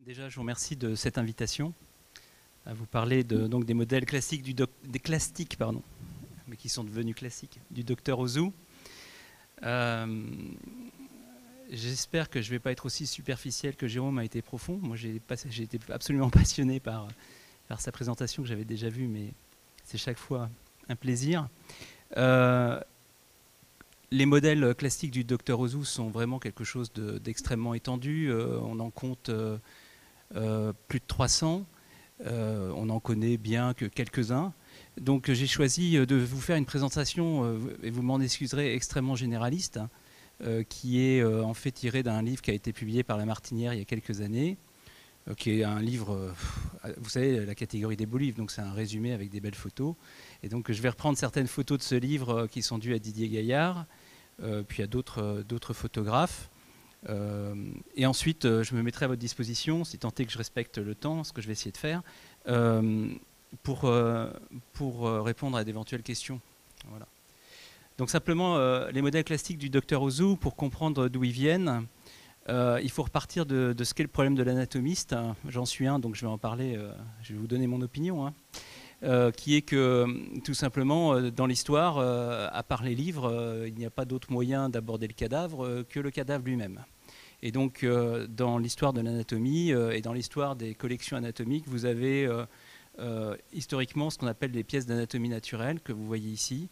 Déjà, je vous remercie de cette invitation à vous parler donc des modèles classiques des classiques, pardon, mais qui sont devenus classiques, du docteur Ozu. J'espère que je ne vais pas être aussi superficiel que Jérôme a été profond. Moi, j'ai été absolument passionné par sa présentation que j'avais déjà vue, mais c'est chaque fois un plaisir. Les modèles classiques du docteur Ozu sont vraiment quelque chose d'extrêmement étendu. On en compte plus de 300. On n'en connaît bien que quelques-uns. Donc j'ai choisi de vous faire une présentation, et vous m'en excuserez, extrêmement généraliste, qui est en fait tirée d'un livre qui a été publié par La Martinière il y a quelques années, qui est un livre, vous savez, la catégorie des beaux livres, donc c'est un résumé avec des belles photos. Et donc je vais reprendre certaines photos de ce livre qui sont dues à Didier Gaillard, puis à d'autres photographes. Et ensuite, je me mettrai à votre disposition, si tant est que je respecte le temps, ce que je vais essayer de faire, pour répondre à d'éventuelles questions. Voilà. Donc simplement, les modèles classiques du docteur Ozu, pour comprendre d'où ils viennent, il faut repartir de ce qu'est le problème de l'anatomiste. J'en suis un, donc je vais en parler, je vais vous donner mon opinion, qui est que, tout simplement, dans l'histoire, à part les livres, il n'y a pas d'autre moyen d'aborder le cadavre que le cadavre lui-même. Et donc, dans l'histoire de l'anatomie et dans l'histoire des collections anatomiques, vous avez historiquement ce qu'on appelle les pièces d'anatomie naturelle, que vous voyez ici.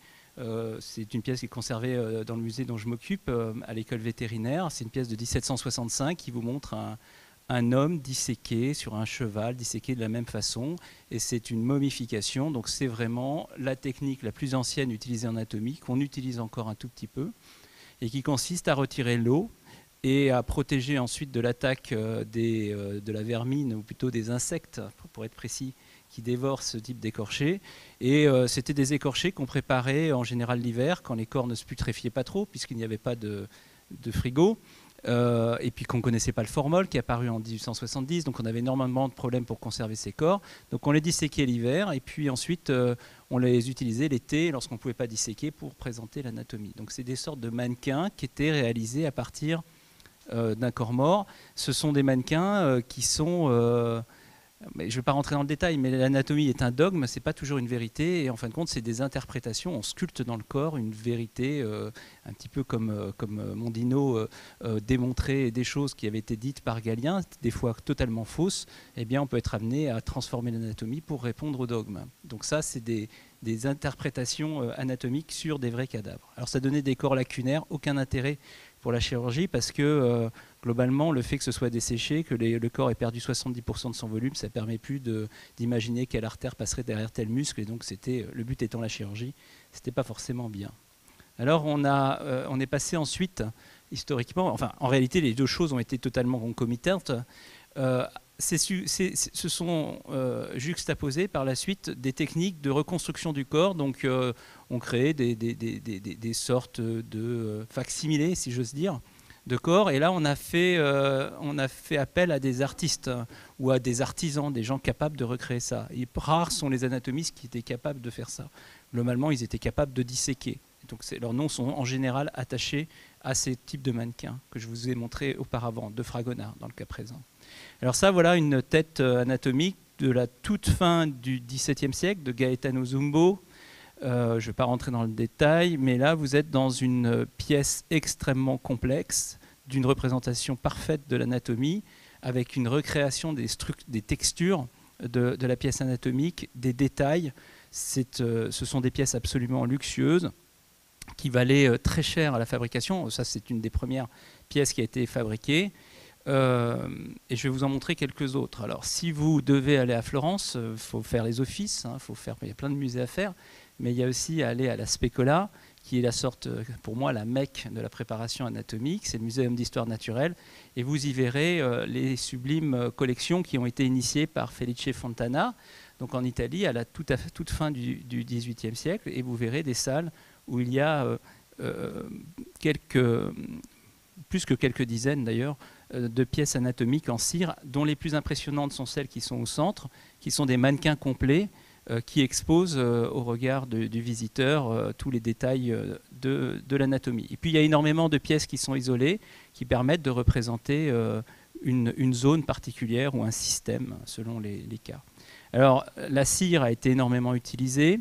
C'est une pièce qui est conservée dans le musée dont je m'occupe, à l'école vétérinaire. C'est une pièce de 1765 qui vous montre un homme disséqué sur un cheval, disséqué de la même façon. Et c'est une momification, donc c'est vraiment la technique la plus ancienne utilisée en anatomie, qu'on utilise encore un tout petit peu, et qui consiste à retirer l'eau et à protéger ensuite de l'attaque de la vermine, ou plutôt des insectes, pour être précis, qui dévorent ce type d'écorchés. Et c'était des écorchés qu'on préparait en général l'hiver, quand les corps ne se putréfiaient pas trop, puisqu'il n'y avait pas de frigo, et puis qu'on ne connaissait pas le formol, qui est apparu en 1870, donc on avait énormément de problèmes pour conserver ces corps. Donc on les disséquait l'hiver, et puis ensuite on les utilisait l'été, lorsqu'on ne pouvait pas disséquer, pour présenter l'anatomie. Donc c'est des sortes de mannequins qui étaient réalisés à partir d'un corps mort. Ce sont des mannequins qui sont... je ne vais pas rentrer dans le détail, mais l'anatomie est un dogme, ce n'est pas toujours une vérité, et en fin de compte, c'est des interprétations. On sculpte dans le corps une vérité, un petit peu comme Mondino démontrait des choses qui avaient été dites par Galien, des fois totalement fausses. Eh bien, on peut être amené à transformer l'anatomie pour répondre au dogme. Donc ça, c'est des interprétations anatomiques sur des vrais cadavres. Alors ça donnait des corps lacunaires, aucun intérêt pour la chirurgie, parce que globalement, le fait que ce soit desséché, que le corps ait perdu 70% de son volume, ça ne permet plus d'imaginer quelle artère passerait derrière tel muscle, et donc le but étant la chirurgie, ce n'était pas forcément bien. Alors on est passé ensuite, historiquement, enfin en réalité les deux choses ont été totalement concomitantes, se sont juxtaposées par la suite des techniques de reconstruction du corps. Donc on créait des sortes de facsimilés, si j'ose dire, de corps. Et là on a fait appel à des artistes ou à des artisans, des gens capables de recréer ça. Et rares sont les anatomistes qui étaient capables de faire ça. Globalement, ils étaient capables de disséquer. Donc leurs noms sont en général attachés à ces types de mannequins que je vous ai montré auparavant, de Fragonard dans le cas présent. Alors ça, voilà une tête anatomique de la toute fin du XVIIe siècle, de Gaetano Zumbo. Je ne vais pas rentrer dans le détail, mais là, vous êtes dans une pièce extrêmement complexe, d'une représentation parfaite de l'anatomie, avec une recréation des textures de la pièce anatomique, des détails. Ce sont des pièces absolument luxueuses, qui valaient très cher à la fabrication. Ça, c'est une des premières pièces qui a été fabriquée. Et je vais vous en montrer quelques autres. Alors, si vous devez aller à Florence, il faut faire les offices, il y a plein de musées à faire, mais il y a aussi à aller à la Specola, qui est la sorte, pour moi, la Mecque de la préparation anatomique. C'est le Muséum d'histoire naturelle, et vous y verrez les sublimes collections qui ont été initiées par Felice Fontana, donc en Italie, à la toute fin du XVIIIe siècle, et vous verrez des salles où il y a plus que quelques dizaines d'ailleurs, de pièces anatomiques en cire, dont les plus impressionnantes sont celles qui sont au centre, qui sont des mannequins complets qui exposent au regard du visiteur tous les détails de l'anatomie. Et puis il y a énormément de pièces qui sont isolées, qui permettent de représenter une zone particulière ou un système selon les cas. Alors la cire a été énormément utilisée,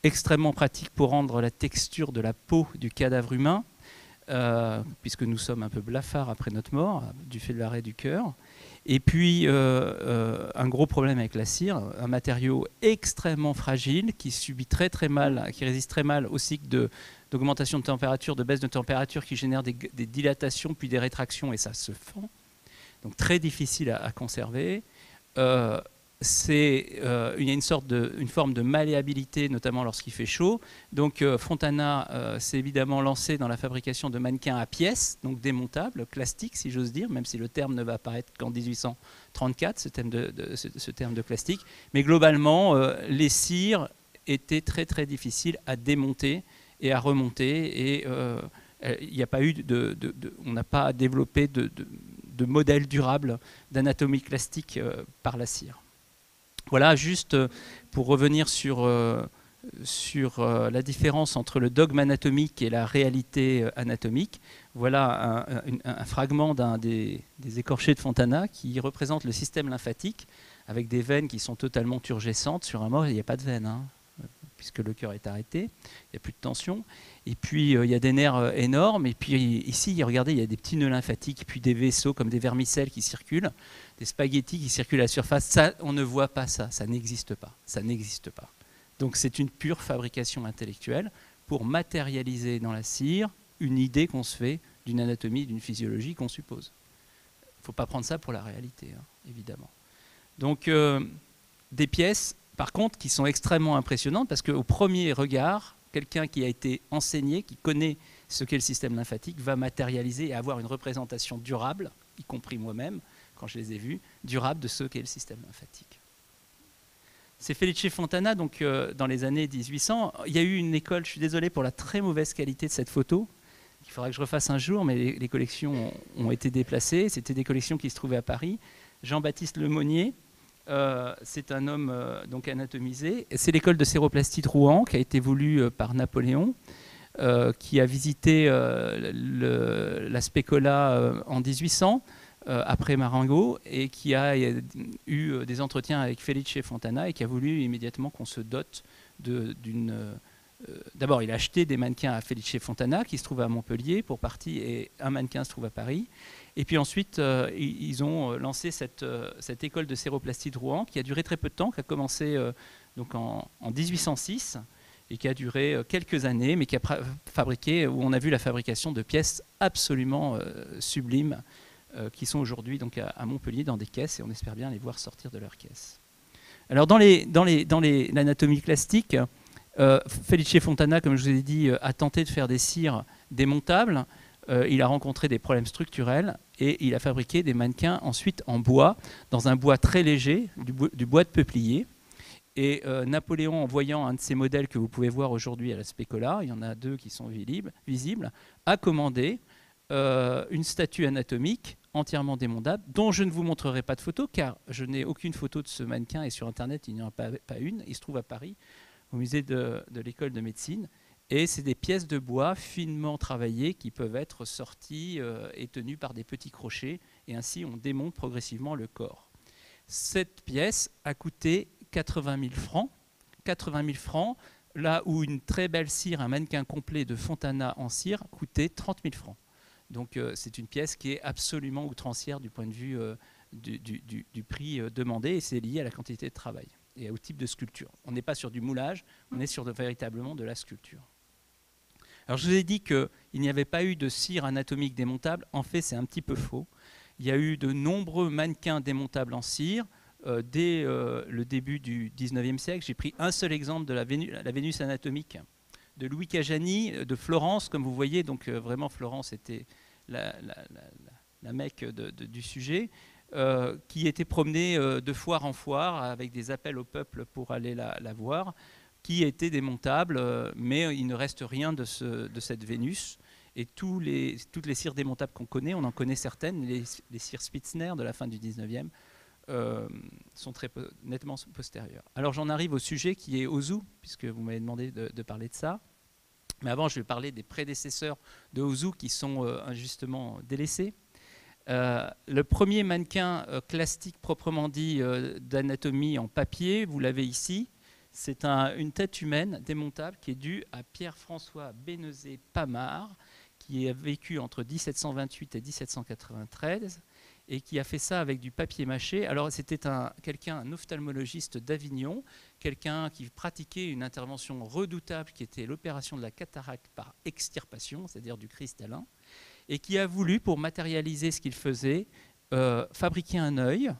extrêmement pratique pour rendre la texture de la peau du cadavre humain, puisque nous sommes un peu blafards après notre mort, du fait de l'arrêt du cœur. Et puis, un gros problème avec la cire, un matériau extrêmement fragile qui subit très mal, qui résiste très mal au cycle d'augmentation de température, de baisse de température, qui génère des dilatations puis des rétractions, et ça se fend. Donc très difficile à conserver. Il y a une forme de malléabilité, notamment lorsqu'il fait chaud. Donc Fontana s'est évidemment lancé dans la fabrication de mannequins à pièces, donc démontables, plastiques si j'ose dire, même si le terme ne va apparaître qu'en 1834, ce terme de plastique. Mais globalement, les cires étaient très difficiles à démonter et à remonter. Et il n'y a pas eu on n'a pas développé de modèle durable d'anatomie plastique par la cire. Voilà, juste pour revenir sur la différence entre le dogme anatomique et la réalité anatomique. Voilà un fragment d'un des écorchés de Fontana qui représente le système lymphatique avec des veines qui sont totalement turgescentes. Sur un mort, il n'y a pas de veine, hein, puisque le cœur est arrêté, il n'y a plus de tension. Et puis, il y a des nerfs énormes. Et puis, ici, regardez, il y a des petits nœuds lymphatiques, puis des vaisseaux comme des vermicelles qui circulent, des spaghettis qui circulent à la surface. Ça, on ne voit pas ça. Ça n'existe pas. Ça n'existe pas. Donc, c'est une pure fabrication intellectuelle pour matérialiser dans la cire une idée qu'on se fait d'une anatomie, d'une physiologie qu'on suppose. Il ne faut pas prendre ça pour la réalité, hein, évidemment. Donc, des pièces, par contre, qui sont extrêmement impressionnantes parce qu'au premier regard, quelqu'un qui a été enseigné, qui connaît ce qu'est le système lymphatique, va matérialiser et avoir une représentation durable, y compris moi-même, quand je les ai vus, durable de ce qu'est le système lymphatique. C'est Felice Fontana, donc dans les années 1800. Il y a eu une école, je suis désolé pour la très mauvaise qualité de cette photo, qu'il faudra que je refasse un jour, mais les collections ont été déplacées. C'était des collections qui se trouvaient à Paris. Jean-Baptiste Lemonnier, c'est un homme donc anatomisé. C'est l'école de séroplastie de Rouen qui a été voulue par Napoléon, qui a visité la Spécola en 1800, après Marengo, et qui a eu des entretiens avec Felice Fontana et qui a voulu immédiatement qu'on se dote d'une... D'abord, il a acheté des mannequins à Felice Fontana qui se trouve à Montpellier pour partie, et un mannequin se trouve à Paris. Et puis ensuite, ils ont lancé cette école de séroplastie de Rouen qui a duré très peu de temps, qui a commencé donc en 1806 et qui a duré quelques années, mais qui a fabriqué, où on a vu la fabrication de pièces absolument sublimes qui sont aujourd'hui donc à Montpellier dans des caisses, et on espère bien les voir sortir de leurs caisses. Alors dans l'anatomie plastique, Felice Fontana, comme je vous ai dit, a tenté de faire des cires démontables. Il a rencontré des problèmes structurels et il a fabriqué des mannequins ensuite en bois, dans un bois très léger, du bois de peuplier. Et Napoléon, en voyant un de ces modèles que vous pouvez voir aujourd'hui à la Spécola, il y en a deux qui sont visibles, a commandé une statue anatomique entièrement démontable, dont je ne vous montrerai pas de photo, car je n'ai aucune photo de ce mannequin, et sur Internet, il n'y en a pas une. Il se trouve à Paris, au musée de l'école de médecine. Et c'est des pièces de bois finement travaillées qui peuvent être sorties et tenues par des petits crochets. Et ainsi, on démonte progressivement le corps. Cette pièce a coûté 80 000 francs. 80 000 francs, là où une très belle cire, un mannequin complet de Fontana en cire, coûtait 30 000 francs. Donc c'est une pièce qui est absolument outrancière du point de vue du prix demandé. Et c'est lié à la quantité de travail et au type de sculpture. On n'est pas sur du moulage, on est sur véritablement de la sculpture. Alors je vous ai dit qu'il n'y avait pas eu de cire anatomique démontable. En fait, c'est un petit peu faux. Il y a eu de nombreux mannequins démontables en cire dès le début du 19e siècle. J'ai pris un seul exemple de la Vénus anatomique de Louis Cajani, de Florence, comme vous voyez. Donc vraiment, Florence était la mecque du sujet, qui était promenée de foire en foire avec des appels au peuple pour aller la voir, qui était démontable, mais il ne reste rien de cette Vénus. Et toutes les cires démontables qu'on connaît, on en connaît certaines, les cires Spitzner de la fin du 19e, sont très nettement postérieures. Alors j'en arrive au sujet qui est Ozu, puisque vous m'avez demandé de parler de ça. Mais avant, je vais parler des prédécesseurs de Ozu qui sont injustement délaissés. Le premier mannequin classique proprement dit d'anatomie en papier, vous l'avez ici, c'est une tête humaine démontable qui est due à Pierre-François Bénezet-Pamard, qui a vécu entre 1728 et 1793 et qui a fait ça avec du papier mâché. Alors c'était un ophtalmologiste d'Avignon, quelqu'un qui pratiquait une intervention redoutable qui était l'opération de la cataracte par extirpation, c'est-à-dire du cristallin, et qui a voulu, pour matérialiser ce qu'il faisait, fabriquer un œil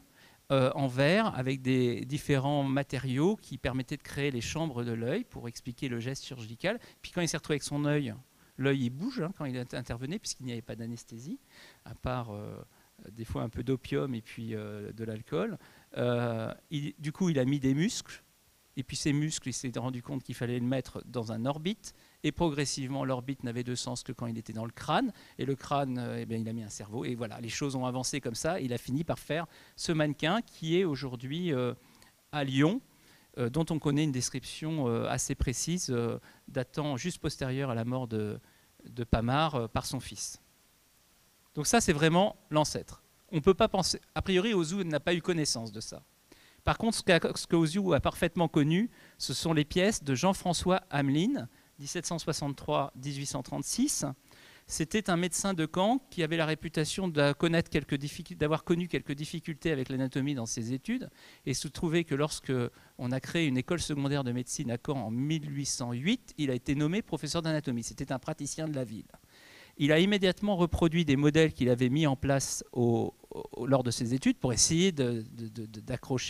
en verre avec des différents matériaux qui permettaient de créer les chambres de l'œil pour expliquer le geste chirurgical. Puis quand il s'est retrouvé avec son œil, l'œil il bouge quand il intervenait puisqu'il n'y avait pas d'anesthésie, à part des fois un peu d'opium et puis de l'alcool. Du coup, il a mis des muscles. Et puis ces muscles, il s'est rendu compte qu'il fallait le mettre dans un orbite. Et progressivement, l'orbite n'avait de sens que quand il était dans le crâne. Et le crâne, eh bien, il a mis un cerveau. Et voilà, les choses ont avancé comme ça. Il a fini par faire ce mannequin qui est aujourd'hui à Lyon, dont on connaît une description assez précise, datant juste postérieure à la mort de Pamard par son fils. Donc ça, c'est vraiment l'ancêtre. On ne peut pas penser... A priori, Ozu n'a pas eu connaissance de ça. Par contre, ce que Ozu a parfaitement connu, ce sont les pièces de Jean-François Hamelin, 1763-1836. C'était un médecin de Caen qui avait la réputation d'avoir connu quelques difficultés avec l'anatomie dans ses études. Et se trouvait que lorsque on a créé une école secondaire de médecine à Caen en 1808, il a été nommé professeur d'anatomie. C'était un praticien de la ville. Il a immédiatement reproduit des modèles qu'il avait mis en place lors de ses études pour essayer d'apprendre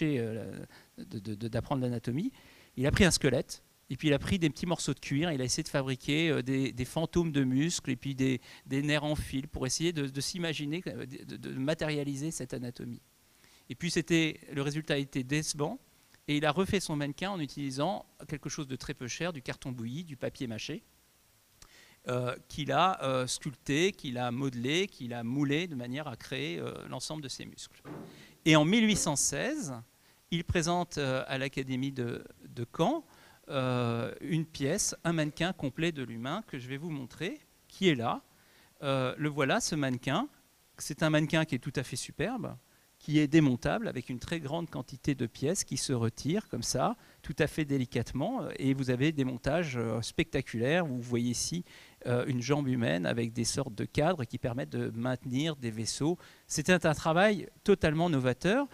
l'anatomie. Il a pris un squelette et puis il a pris des petits morceaux de cuir. Il a essayé de fabriquer des fantômes de muscles et puis des nerfs en fil pour essayer de s'imaginer, de matérialiser cette anatomie. Et puis le résultat a été décevant et il a refait son mannequin en utilisant quelque chose de très peu cher, du carton bouilli, du papier mâché. Qu'il a sculpté, qu'il a modelé, qu'il a moulé de manière à créer l'ensemble de ses muscles. Et en 1816, il présente à l'Académie de Caen une pièce, un mannequin complet de l'humain que je vais vous montrer, qui est là. Le voilà, ce mannequin. C'est un mannequin qui est tout à fait superbe, qui est démontable avec une très grande quantité de pièces qui se retirent comme ça, tout à fait délicatement. Et vous avez des montages spectaculaires. Vous voyez ici une jambe humaine avec des sortes de cadres qui permettent de maintenir des vaisseaux. C'était un travail totalement novateur.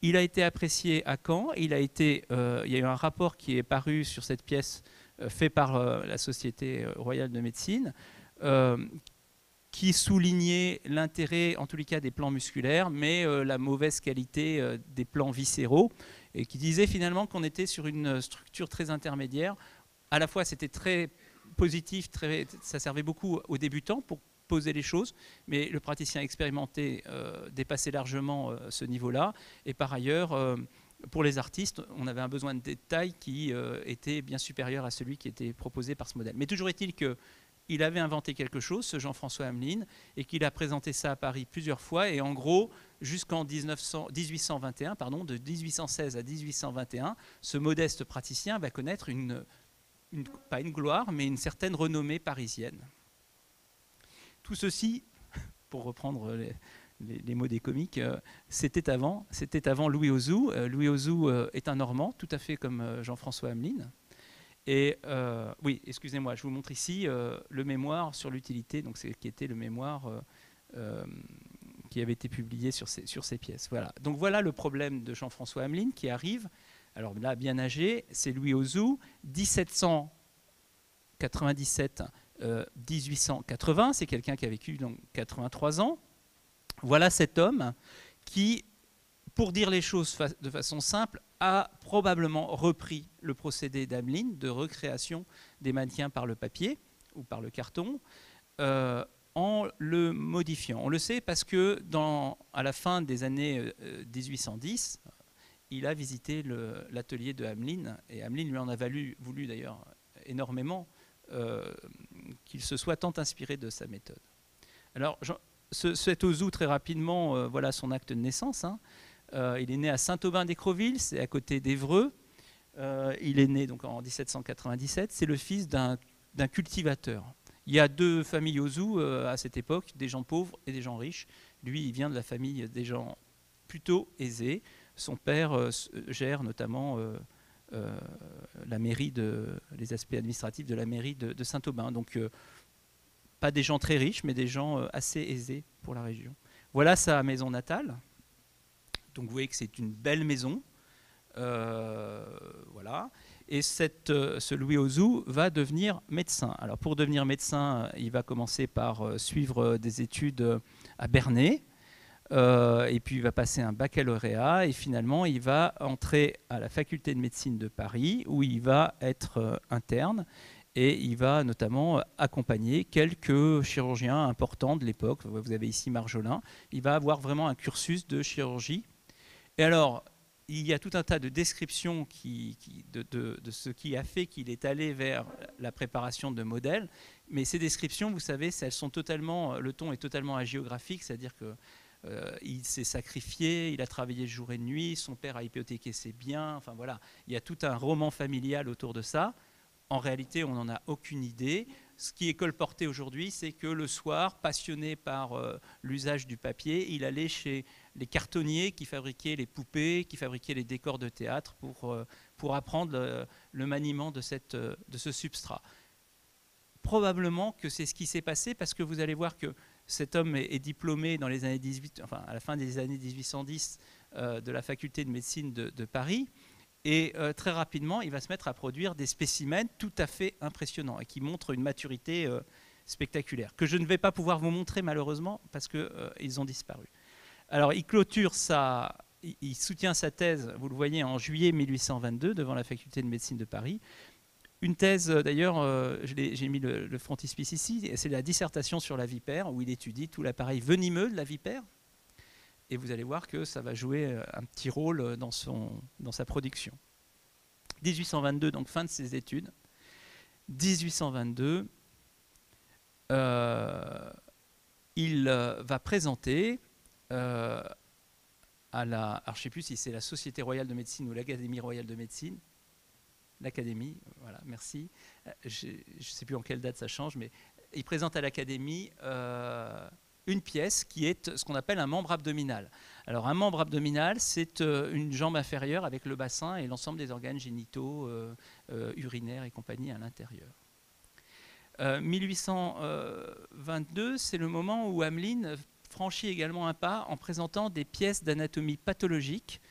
Il a été apprécié à Caen. Il y a eu un rapport qui est paru sur cette pièce fait par la Société royale de médecine, qui soulignait l'intérêt, en tous les cas, des plans musculaires, mais la mauvaise qualité des plans viscéraux, et qui disait finalement qu'on était sur une structure très intermédiaire. À la fois, c'était très positif, ça servait beaucoup aux débutants pour poser les choses, mais le praticien expérimenté dépassait largement ce niveau-là. Et par ailleurs, pour les artistes, on avait un besoin de détail qui était bien supérieur à celui qui était proposé par ce modèle. Mais toujours est-il qu'il avait inventé quelque chose, ce Jean-François Hamelin, et qu'il a présenté ça à Paris plusieurs fois. Et en gros, jusqu'en 1821, de 1816 à 1821, ce modeste praticien va connaître pas une gloire, mais une certaine renommée parisienne. Tout ceci, pour reprendre les mots des comiques, c'était avant Louis Ozu. Louis Ozu est un Normand, tout à fait comme Jean-François Hamelin. Et oui, excusez-moi, je vous montre ici le mémoire sur l'utilité, qui était le mémoire qui avait été publié sur ces pièces. Voilà. Donc voilà le problème de Jean-François Hamelin qui arrive. Alors là, bien âgé, c'est Louis Ozu, 1797-1880, c'est quelqu'un qui a vécu donc 83 ans. Voilà cet homme qui, pour dire les choses de façon simple, a probablement repris le procédé d'Hamelin de recréation des mannequins par le papier ou par le carton en le modifiant. On le sait parce que à la fin des années 1810, il a visité l'atelier de Hamelin, et Hamelin lui en a voulu d'ailleurs énormément qu'il se soit tant inspiré de sa méthode. Alors, cet Ozu, très rapidement, voilà son acte de naissance. Il est né à Saint-Aubin-d'Écreville, c'est à côté d'Évreux. Il est né donc en 1797. C'est le fils d'un cultivateur. Il y a deux familles Ozu à cette époque, des gens pauvres et des gens riches. Lui, il vient de la famille des gens plutôt aisés. Son père gère notamment la mairie les aspects administratifs de la mairie de Saint-Aubin. Donc, pas des gens très riches, mais des gens assez aisés pour la région. Voilà sa maison natale. Donc, vous voyez que c'est une belle maison. Voilà. Et ce Louis Ozoux va devenir médecin. Alors, pour devenir médecin, il va commencer par suivre des études à Bernay. Et puis il va passer un baccalauréat et finalement il va entrer à la faculté de médecine de Paris où il va être interne et il va notamment accompagner quelques chirurgiens importants de l'époque. Vous avez ici Marjolin. Il va avoir vraiment un cursus de chirurgie. Et alors, il y a tout un tas de descriptions de ce qui a fait qu'il est allé vers la préparation de modèles. Mais ces descriptions, vous savez, elles sont totalement, le ton est totalement hagiographique, c'est-à-dire que il s'est sacrifié, il a travaillé jour et nuit, son père a hypothéqué ses biens, enfin voilà, il y a tout un roman familial autour de ça. En réalité, on n'en a aucune idée. Ce qui est colporté aujourd'hui, c'est que le soir, passionné par l'usage du papier, il allait chez les cartonniers qui fabriquaient les poupées, qui fabriquaient les décors de théâtre pour apprendre le maniement de ce substrat. Probablement que c'est ce qui s'est passé parce que vous allez voir que cet homme est diplômé dans les années 18, enfin à la fin des années 1810 de la faculté de médecine de Paris. Et très rapidement, il va se mettre à produire des spécimens tout à fait impressionnants et qui montrent une maturité spectaculaire, que je ne vais pas pouvoir vous montrer malheureusement parce qu'ils ont disparu. Alors, il soutient sa thèse, vous le voyez, en juillet 1822 devant la faculté de médecine de Paris. Une thèse, d'ailleurs, j'ai mis le frontispice ici, c'est la dissertation sur la vipère, où il étudie tout l'appareil venimeux de la vipère. Et vous allez voir que ça va jouer un petit rôle dans sa production. 1822, donc fin de ses études. 1822, il va présenter alors je ne sais plus si c'est la Société royale de médecine ou l'Académie royale de médecine. L'Académie, voilà, merci. Je ne sais plus en quelle date ça change, mais il présente à l'Académie une pièce qui est ce qu'on appelle un membre abdominal. Alors un membre abdominal, c'est une jambe inférieure avec le bassin et l'ensemble des organes génitaux, urinaires et compagnie à l'intérieur. 1822, c'est le moment où Hamelin franchit également un pas en présentant des pièces d'anatomie pathologique,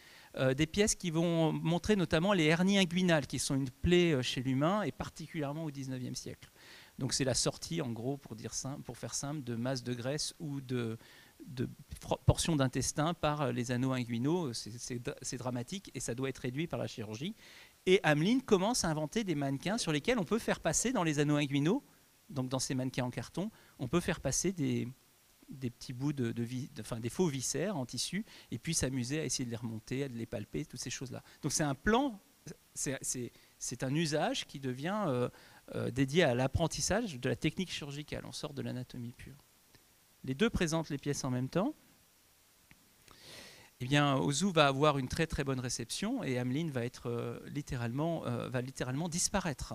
des pièces qui vont montrer notamment les hernies inguinales, qui sont une plaie chez l'humain et particulièrement au XIXe siècle. Donc c'est la sortie, en gros, pour faire simple, de masses de graisse ou de portions d'intestin par les anneaux inguinaux. C'est dramatique et ça doit être réduit par la chirurgie. Et Hamelin commence à inventer des mannequins sur lesquels on peut faire passer dans les anneaux inguinaux, donc dans ces mannequins en carton, on peut faire passer des petits bouts des faux viscères en tissu et puis s'amuser à essayer de les remonter, à les palper, toutes ces choses-là. Donc c'est un plan, c'est un usage qui devient dédié à l'apprentissage de la technique chirurgicale. On sort de l'anatomie pure. Les deux présentent les pièces en même temps. Eh bien, Ozoux va avoir une très très bonne réception et Hamelin va littéralement disparaître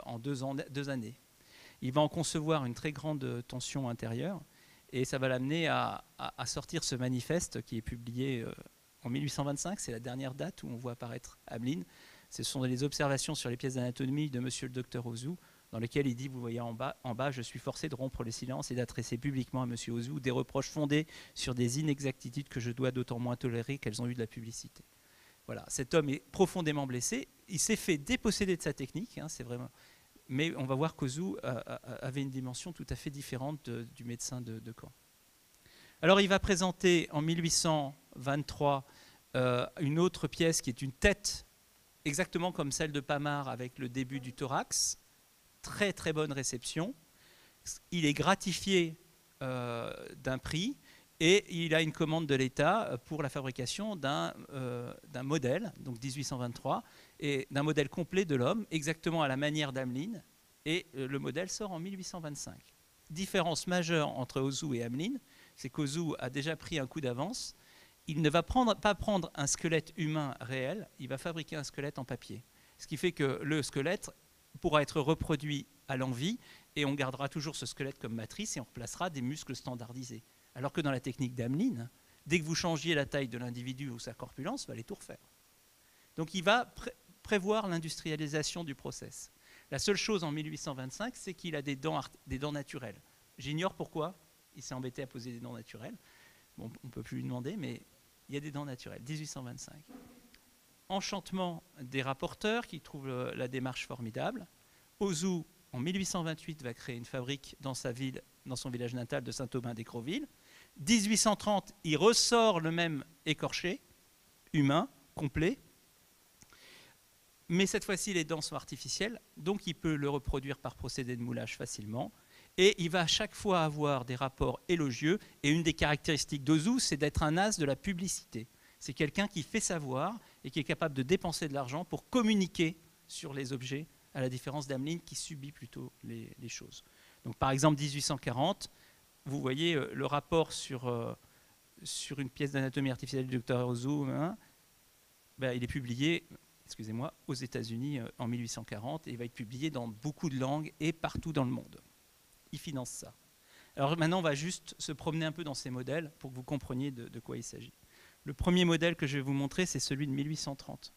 en 2 années. Il va en concevoir une très grande tension intérieure et ça va l'amener à sortir ce manifeste qui est publié en 1825. C'est la dernière date où on voit apparaître Hamelin. Ce sont les observations sur les pièces d'anatomie de monsieur le docteur Ozoux, dans lesquelles il dit, vous voyez en bas, je suis forcé de rompre le silence et d'adresser publiquement à monsieur Ozoux des reproches fondés sur des inexactitudes que je dois d'autant moins tolérer qu'elles ont eu de la publicité. Voilà, cet homme est profondément blessé. Il s'est fait déposséder de sa technique, hein, c'est vraiment... Mais on va voir qu'Ozoux avait une dimension tout à fait différente du médecin de Caen. Alors il va présenter en 1823 une autre pièce qui est une tête exactement comme celle de Pamard avec le début du thorax. Très très bonne réception. Il est gratifié d'un prix et il a une commande de l'État pour la fabrication d'un modèle, donc 1823, et d'un modèle complet de l'homme, exactement à la manière d'Hamelin, et le modèle sort en 1825. Différence majeure entre Ozoux et Hamelin, c'est qu'Ozoux a déjà pris un coup d'avance. Il ne va pas prendre un squelette humain réel, il va fabriquer un squelette en papier. Ce qui fait que le squelette pourra être reproduit à l'envi et on gardera toujours ce squelette comme matrice et on replacera des muscles standardisés. Alors que dans la technique d'Ameline, dès que vous changiez la taille de l'individu ou sa corpulence, il fallait tout refaire. Donc il va prévoir l'industrialisation du process. La seule chose en 1825, c'est qu'il a des dents naturelles. J'ignore pourquoi il s'est embêté à poser des dents naturelles. Bon, on ne peut plus lui demander, mais il y a des dents naturelles, 1825. Enchantement des rapporteurs qui trouvent la démarche formidable. Ozu, en 1828, va créer une fabrique dans sa ville, dans son village natal de Saint-Aubin-d'Écreville. 1830, il ressort le même écorché, humain, complet, mais cette fois-ci, les dents sont artificielles, donc il peut le reproduire par procédé de moulage facilement, et il va à chaque fois avoir des rapports élogieux, et une des caractéristiques d'Ozu, c'est d'être un as de la publicité. C'est quelqu'un qui fait savoir et qui est capable de dépenser de l'argent pour communiquer sur les objets, à la différence d'Ameline qui subit plutôt les choses. Donc, par exemple, 1840, vous voyez le rapport sur une pièce d'anatomie artificielle du Dr Ozu, hein, ben, il est publié, excusez-moi, aux États-Unis en 1840 et il va être publié dans beaucoup de langues et partout dans le monde. Il finance ça. Alors maintenant, on va juste se promener un peu dans ces modèles pour que vous compreniez de quoi il s'agit. Le premier modèle que je vais vous montrer, c'est celui de 1830.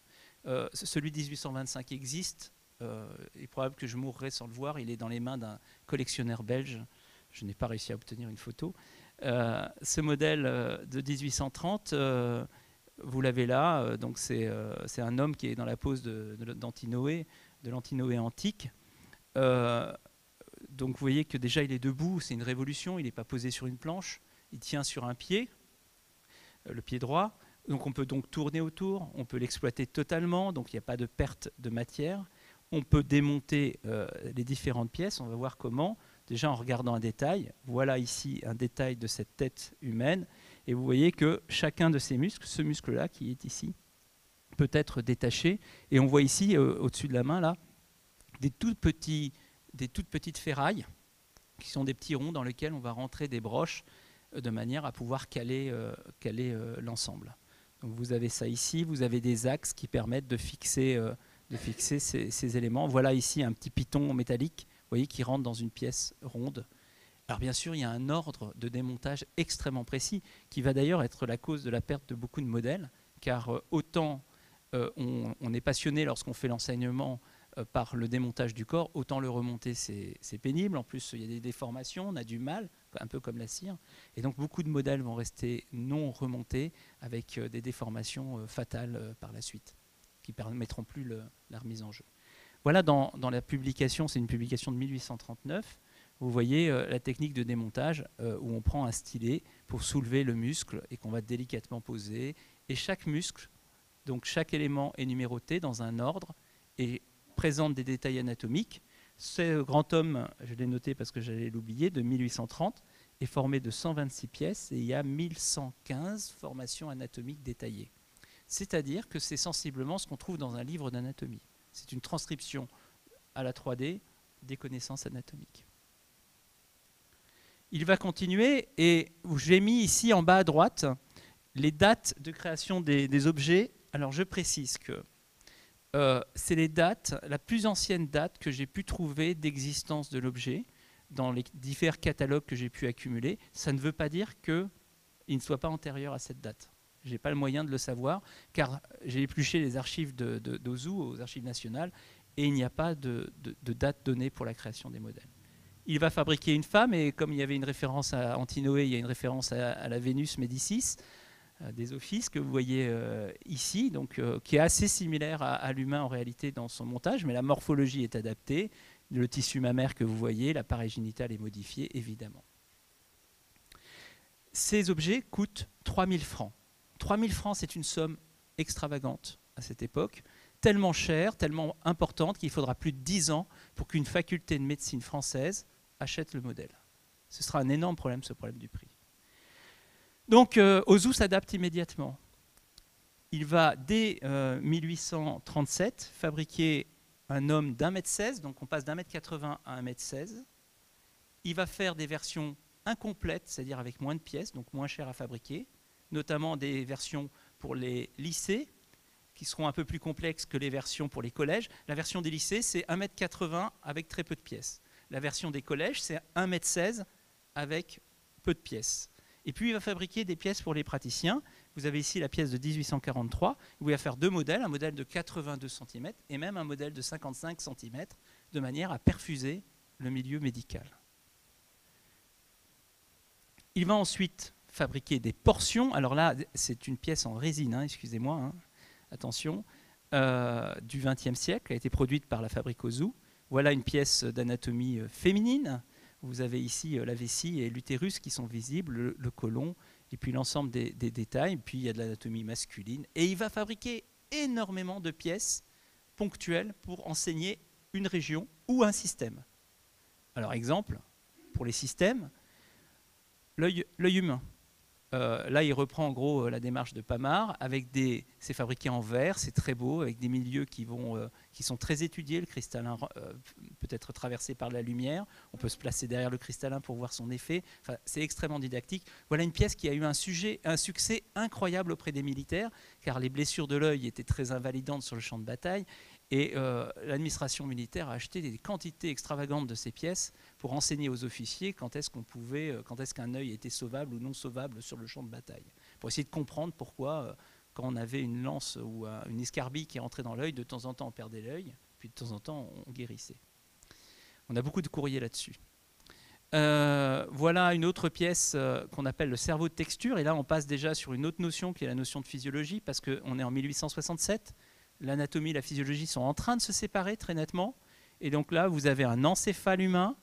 Celui de 1825 existe. Il est probable que je mourrai sans le voir. Il est dans les mains d'un collectionneur belge. Je n'ai pas réussi à obtenir une photo. Ce modèle de 1830, vous l'avez là. Donc c'est un homme qui est dans la pose d'Antinoé, de l'Antinoé antique. Donc vous voyez que déjà il est debout, c'est une révolution. Il n'est pas posé sur une planche. Il tient sur un pied, le pied droit. Donc on peut donc tourner autour. On peut l'exploiter totalement. Donc il n'y a pas de perte de matière. On peut démonter les différentes pièces. On va voir comment. Déjà en regardant un détail. Voilà ici un détail de cette tête humaine. Et vous voyez que chacun de ces muscles, ce muscle-là qui est ici, peut être détaché. Et on voit ici, au-dessus de la main, là, des toutes petites ferrailles, qui sont des petits ronds dans lesquels on va rentrer des broches de manière à pouvoir caler l'ensemble. Donc vous avez ça ici. Vous avez des axes qui permettent de fixer ces éléments. Voilà ici un petit piton métallique, vous voyez, qui rentre dans une pièce ronde. Alors bien sûr, il y a un ordre de démontage extrêmement précis, qui va d'ailleurs être la cause de la perte de beaucoup de modèles, car autant on est passionné lorsqu'on fait l'enseignement par le démontage du corps, autant le remonter, c'est pénible. En plus, il y a des déformations, on a du mal, un peu comme la cire. Et donc beaucoup de modèles vont rester non remontés, avec des déformations fatales par la suite, qui ne permettront plus la remise en jeu. Voilà, dans la publication, c'est une publication de 1839, vous voyez la technique de démontage où on prend un stylet pour soulever le muscle et qu'on va délicatement poser. Et chaque muscle, donc chaque élément est numéroté dans un ordre et présente des détails anatomiques. Ce grand homme, je l'ai noté parce que j'allais l'oublier, de 1830, est formé de 126 pièces et il y a 1115 formations anatomiques détaillées. C'est-à-dire que c'est sensiblement ce qu'on trouve dans un livre d'anatomie. C'est une transcription à la 3D des connaissances anatomiques. Il va continuer et j'ai mis ici en bas à droite les dates de création des objets. Alors je précise que c'est les dates, la plus ancienne date que j'ai pu trouver d'existence de l'objet dans les divers catalogues que j'ai pu accumuler. Ça ne veut pas dire qu'il ne soit pas antérieur à cette date. Je n'ai pas le moyen de le savoir, car j'ai épluché les archives d'Ozu aux archives nationales, et il n'y a pas de date donnée pour la création des modèles. Il va fabriquer une femme, et comme il y avait une référence à Antinoé, il y a une référence à la Vénus Médicis, des offices que vous voyez ici, donc, qui est assez similaire à l'humain en réalité dans son montage, mais la morphologie est adaptée, le tissu mammaire que vous voyez, l'appareil génital est modifié, évidemment. Ces objets coûtent 3000 francs. 3000 francs, c'est une somme extravagante à cette époque, tellement chère, tellement importante qu'il faudra plus de 10 ans pour qu'une faculté de médecine française achète le modèle. Ce sera un énorme problème, ce problème du prix. Donc, Ozu s'adapte immédiatement. Il va, dès 1837, fabriquer un homme d'1,16 m, donc on passe d'1,80 m à 1,16 m. Il va faire des versions incomplètes, c'est-à-dire avec moins de pièces, donc moins chères à fabriquer, notamment des versions pour les lycées, qui seront un peu plus complexes que les versions pour les collèges. La version des lycées, c'est 1,80 m avec très peu de pièces. La version des collèges, c'est 1,16 m avec peu de pièces. Et puis il va fabriquer des pièces pour les praticiens. Vous avez ici la pièce de 1843, où il va faire deux modèles, un modèle de 82 cm et même un modèle de 55 cm, de manière à perfuser le milieu médical. Il va ensuite fabriquer des portions. Alors là, c'est une pièce en résine, excusez-moi, attention, du XXe siècle, qui a été produite par la fabrique Ozu. Voilà une pièce d'anatomie féminine. Vous avez ici la vessie et l'utérus qui sont visibles, le côlon, et puis l'ensemble des détails. Puis il y a de l'anatomie masculine. Et il va fabriquer énormément de pièces ponctuelles pour enseigner une région ou un système. Alors exemple, pour les systèmes, l'œil humain. Là, il reprend en gros la démarche de Pamart. C'est fabriqué en verre, c'est très beau, avec des milieux qui sont très étudiés. Le cristallin peut être traversé par la lumière. On peut se placer derrière le cristallin pour voir son effet. Enfin, c'est extrêmement didactique. Voilà une pièce qui a eu un succès incroyable auprès des militaires, car les blessures de l'œil étaient très invalidantes sur le champ de bataille. Et l'administration militaire a acheté des quantités extravagantes de ces pièces pour enseigner aux officiers quand est-ce qu'un œil était sauvable ou non sauvable sur le champ de bataille. Pour essayer de comprendre pourquoi, quand on avait une lance ou une escarbille qui rentrait dans l'œil, de temps en temps on perdait l'œil, puis de temps en temps on guérissait. On a beaucoup de courriers là-dessus. Voilà une autre pièce qu'on appelle le cerveau de texture. Et là, on passe déjà sur une autre notion qui est la notion de physiologie, parce qu'on est en 1867. L'anatomie et la physiologie sont en train de se séparer très nettement. Et donc là, vous avez un encéphale humain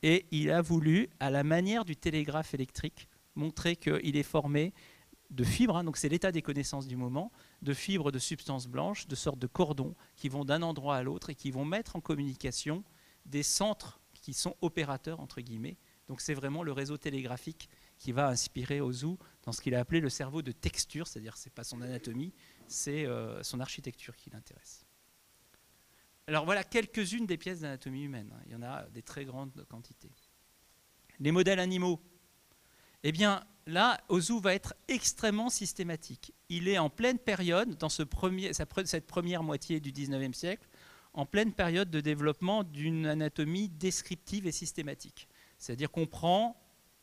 et il a voulu, à la manière du télégraphe électrique, montrer qu'il est formé de fibres, donc c'est l'état des connaissances du moment, de fibres de substances blanches, de sortes de cordons qui vont d'un endroit à l'autre et qui vont mettre en communication des centres qui sont opérateurs, entre guillemets. Donc c'est vraiment le réseau télégraphique qui va inspirer Ozu dans ce qu'il a appelé le cerveau de texture, c'est-à-dire que ce n'est pas son anatomie, c'est son architecture qui l'intéresse. Alors voilà quelques-unes des pièces d'anatomie humaine. Il y en a des très grandes quantités. Les modèles animaux. Eh bien là, Ozu va être extrêmement systématique. Il est en pleine période, dans cette première moitié du XIXe siècle, en pleine période de développement d'une anatomie descriptive et systématique. C'est-à-dire qu'on prend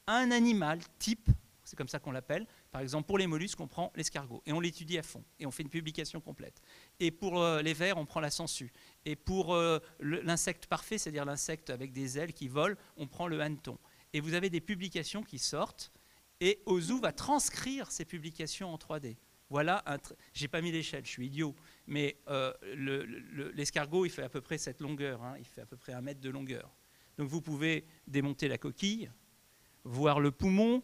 un animal type, c'est comme ça qu'on l'appelle. Par exemple, pour les mollusques, on prend l'escargot et on l'étudie à fond et on fait une publication complète. Et pour les vers, on prend la sangsue. Et pour l'insecte parfait, c'est-à-dire l'insecte avec des ailes qui volent, on prend le hanneton. Et vous avez des publications qui sortent et Ozu va transcrire ces publications en 3D. Voilà, j'ai pas mis l'échelle, je suis idiot, mais l'escargot, il fait à peu près cette longueur, il fait à peu près 1 mètre de longueur. Donc vous pouvez démonter la coquille, voir le poumon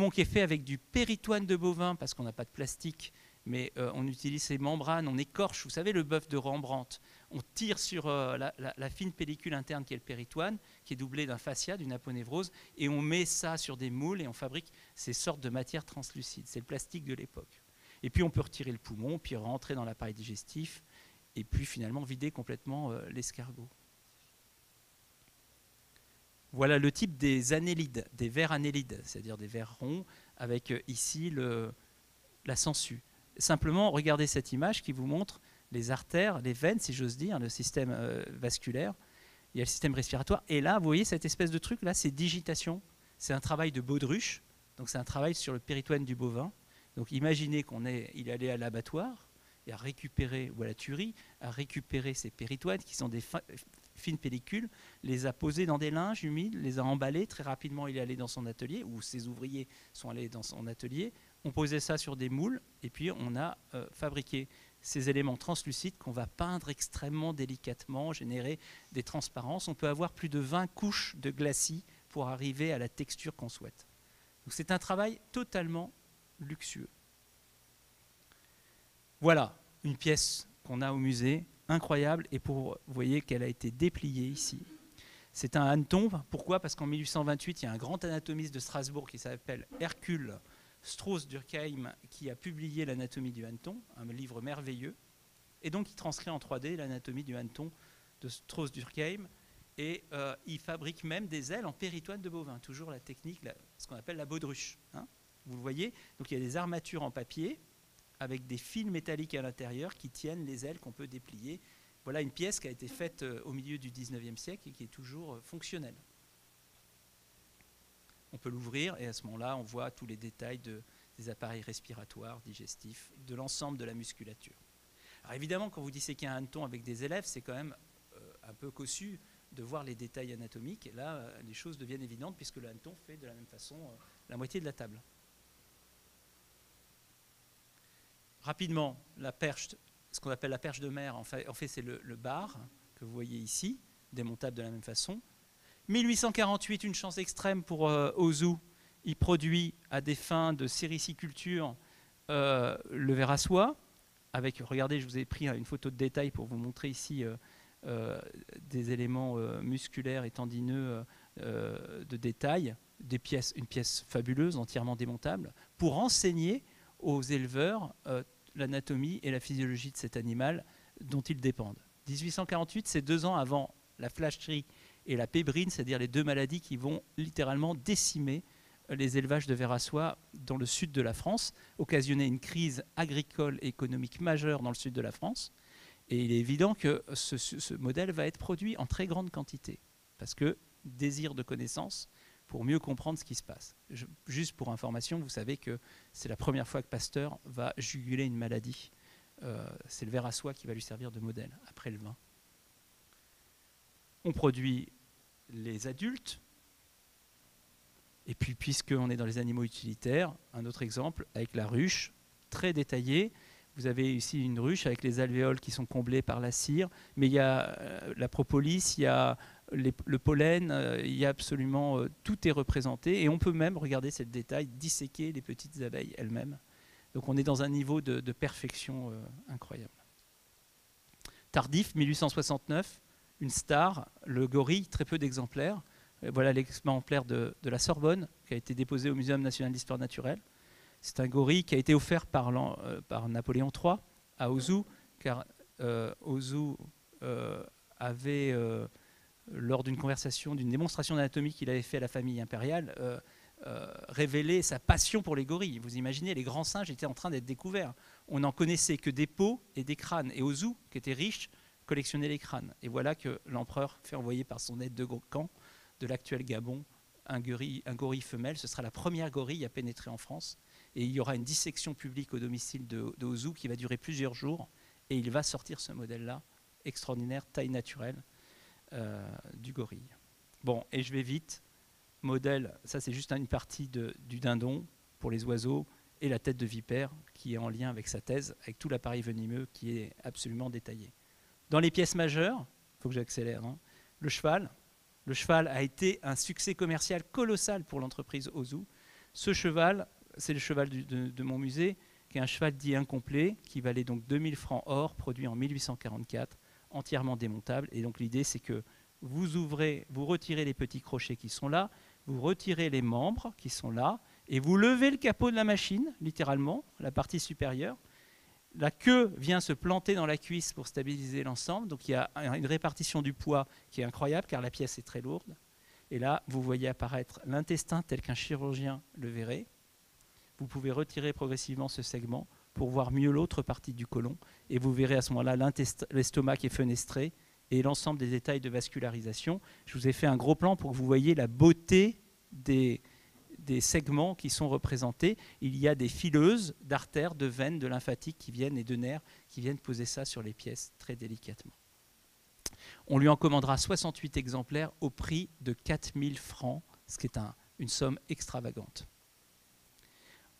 qui est fait avec du péritoine de bovin, parce qu'on n'a pas de plastique, mais on utilise ces membranes, on écorche, vous savez le bœuf de Rembrandt, on tire sur la fine pellicule interne qui est le péritoine, qui est doublé d'un fascia, d'une aponévrose, et on met ça sur des moules et on fabrique ces sortes de matières translucides. C'est le plastique de l'époque. Et puis on peut retirer le poumon, puis rentrer dans l'appareil digestif, et puis finalement vider complètement l'escargot. Voilà le type des annélides, des vers annélides, c'est-à-dire des vers ronds, avec ici la sangsue. Simplement, regardez cette image qui vous montre les artères, les veines, si j'ose dire, le système vasculaire, il y a le système respiratoire, et là, vous voyez cette espèce de truc, là, c'est digitation, c'est un travail de Baudruche, donc c'est un travail sur le péritoine du bovin. Donc imaginez il est allé à l'abattoir, et à récupérer, ou à la tuerie, à récupérer ces péritoines qui sont des fines pellicules, les a posées dans des linges humides, les a emballées. Très rapidement, il est allé dans son atelier, ou ses ouvriers sont allés dans son atelier. On posait ça sur des moules, et puis on a fabriqué ces éléments translucides qu'on va peindre extrêmement délicatement, générer des transparences. On peut avoir plus de 20 couches de glacis pour arriver à la texture qu'on souhaite. Donc c'est un travail totalement luxueux. Voilà une pièce qu'on a au musée, incroyable, et vous voyez qu'elle a été dépliée ici. C'est un hanneton. Pourquoi? Parce qu'en 1828, il y a un grand anatomiste de Strasbourg qui s'appelle Hercule Strauss-Durkheim qui a publié l'anatomie du hanneton, un livre merveilleux, et donc il transcrit en 3D l'anatomie du hanneton de Strauss-Durkheim, et il fabrique même des ailes en péritoine de bovin, toujours la technique, ce qu'on appelle la baudruche. Vous le voyez, donc il y a des armatures en papier, avec des fils métalliques à l'intérieur qui tiennent les ailes qu'on peut déplier. Voilà une pièce qui a été faite au milieu du 19e siècle et qui est toujours fonctionnelle. On peut l'ouvrir et à ce moment-là, on voit tous les détails des appareils respiratoires, digestifs, de l'ensemble de la musculature. Alors évidemment, quand vous disséquez un hanneton avec des élèves, c'est quand même un peu cossu de voir les détails anatomiques. Et là, les choses deviennent évidentes puisque le hanneton fait de la même façon la moitié de la table. Rapidement, la perche, ce qu'on appelle la perche de mer, en fait c'est le bar que vous voyez ici, démontable de la même façon. 1848, une chance extrême pour Ozu. Il produit à des fins de sériciculture le ver à soie. Avec, regardez, je vous ai pris une photo de détail pour vous montrer ici des éléments musculaires et tendineux de détail, une pièce fabuleuse, entièrement démontable, pour enseigner aux éleveurs l'anatomie et la physiologie de cet animal dont ils dépendent. 1848, c'est 2 ans avant la flacherie et la pébrine, c'est-à-dire les 2 maladies qui vont littéralement décimer les élevages de ver à soie dans le sud de la France, occasionner une crise agricole et économique majeure dans le sud de la France. Et il est évident que ce modèle va être produit en très grande quantité, parce que désir de connaissance pour mieux comprendre ce qui se passe. Juste pour information, vous savez que c'est la première fois que Pasteur va juguler une maladie. C'est le ver à soie qui va lui servir de modèle, après le vin. On produit les adultes. Et puis, puisqu'on est dans les animaux utilitaires, un autre exemple avec la ruche, très détaillée. Vous avez ici une ruche avec les alvéoles qui sont comblées par la cire, mais il y a la propolis, il y a le pollen, il y a absolument tout est représenté. Et on peut même, regardez ce détail, disséquer les petites abeilles elles-mêmes. Donc on est dans un niveau de perfection incroyable. Tardif, 1869, une star, le gorille, très peu d'exemplaires. Voilà l'exemplaire de la Sorbonne qui a été déposé au Muséum national d'histoire naturelle. C'est un gorille qui a été offert par Napoléon III à Ozu, car Ozu avait, lors d'une conversation, d'une démonstration d'anatomie qu'il avait fait à la famille impériale, révélé sa passion pour les gorilles. Vous imaginez, les grands singes étaient en train d'être découverts. On n'en connaissait que des peaux et des crânes. Et Ozu, qui était riche, collectionnait les crânes. Et voilà que l'empereur fait envoyer par son aide de camp de l'actuel Gabon un gorille femelle. Ce sera la première gorille à pénétrer en France. Et il y aura une dissection publique au domicile de Ozu qui va durer plusieurs jours. Et il va sortir ce modèle-là, extraordinaire, taille naturelle du gorille. Bon, et je vais vite. Modèle, ça c'est juste une partie du dindon pour les oiseaux et la tête de vipère qui est en lien avec sa thèse, avec tout l'appareil venimeux qui est absolument détaillé. Dans les pièces majeures, il faut que j'accélère, hein, le cheval. Le cheval a été un succès commercial colossal pour l'entreprise Ozu. Ce cheval, c'est le cheval de mon musée, qui est un cheval dit incomplet, qui valait donc 2000 francs or, produit en 1844, entièrement démontable. Et donc l'idée, c'est que vous ouvrez, vous retirez les petits crochets qui sont là, vous retirez les membres qui sont là, et vous levez le capot de la machine, littéralement, la partie supérieure. La queue vient se planter dans la cuisse pour stabiliser l'ensemble. Donc il y a une répartition du poids qui est incroyable car la pièce est très lourde. Et là, vous voyez apparaître l'intestin tel qu'un chirurgien le verrait. Vous pouvez retirer progressivement ce segment pour voir mieux l'autre partie du côlon. Et vous verrez à ce moment-là l'estomac qui est fenestré et l'ensemble des détails de vascularisation. Je vous ai fait un gros plan pour que vous voyez la beauté des segments qui sont représentés. Il y a des fileuses d'artères, de veines, de lymphatiques qui viennent et de nerfs qui viennent poser ça sur les pièces très délicatement. On lui en commandera 68 exemplaires au prix de 4000 francs, ce qui est une somme extravagante.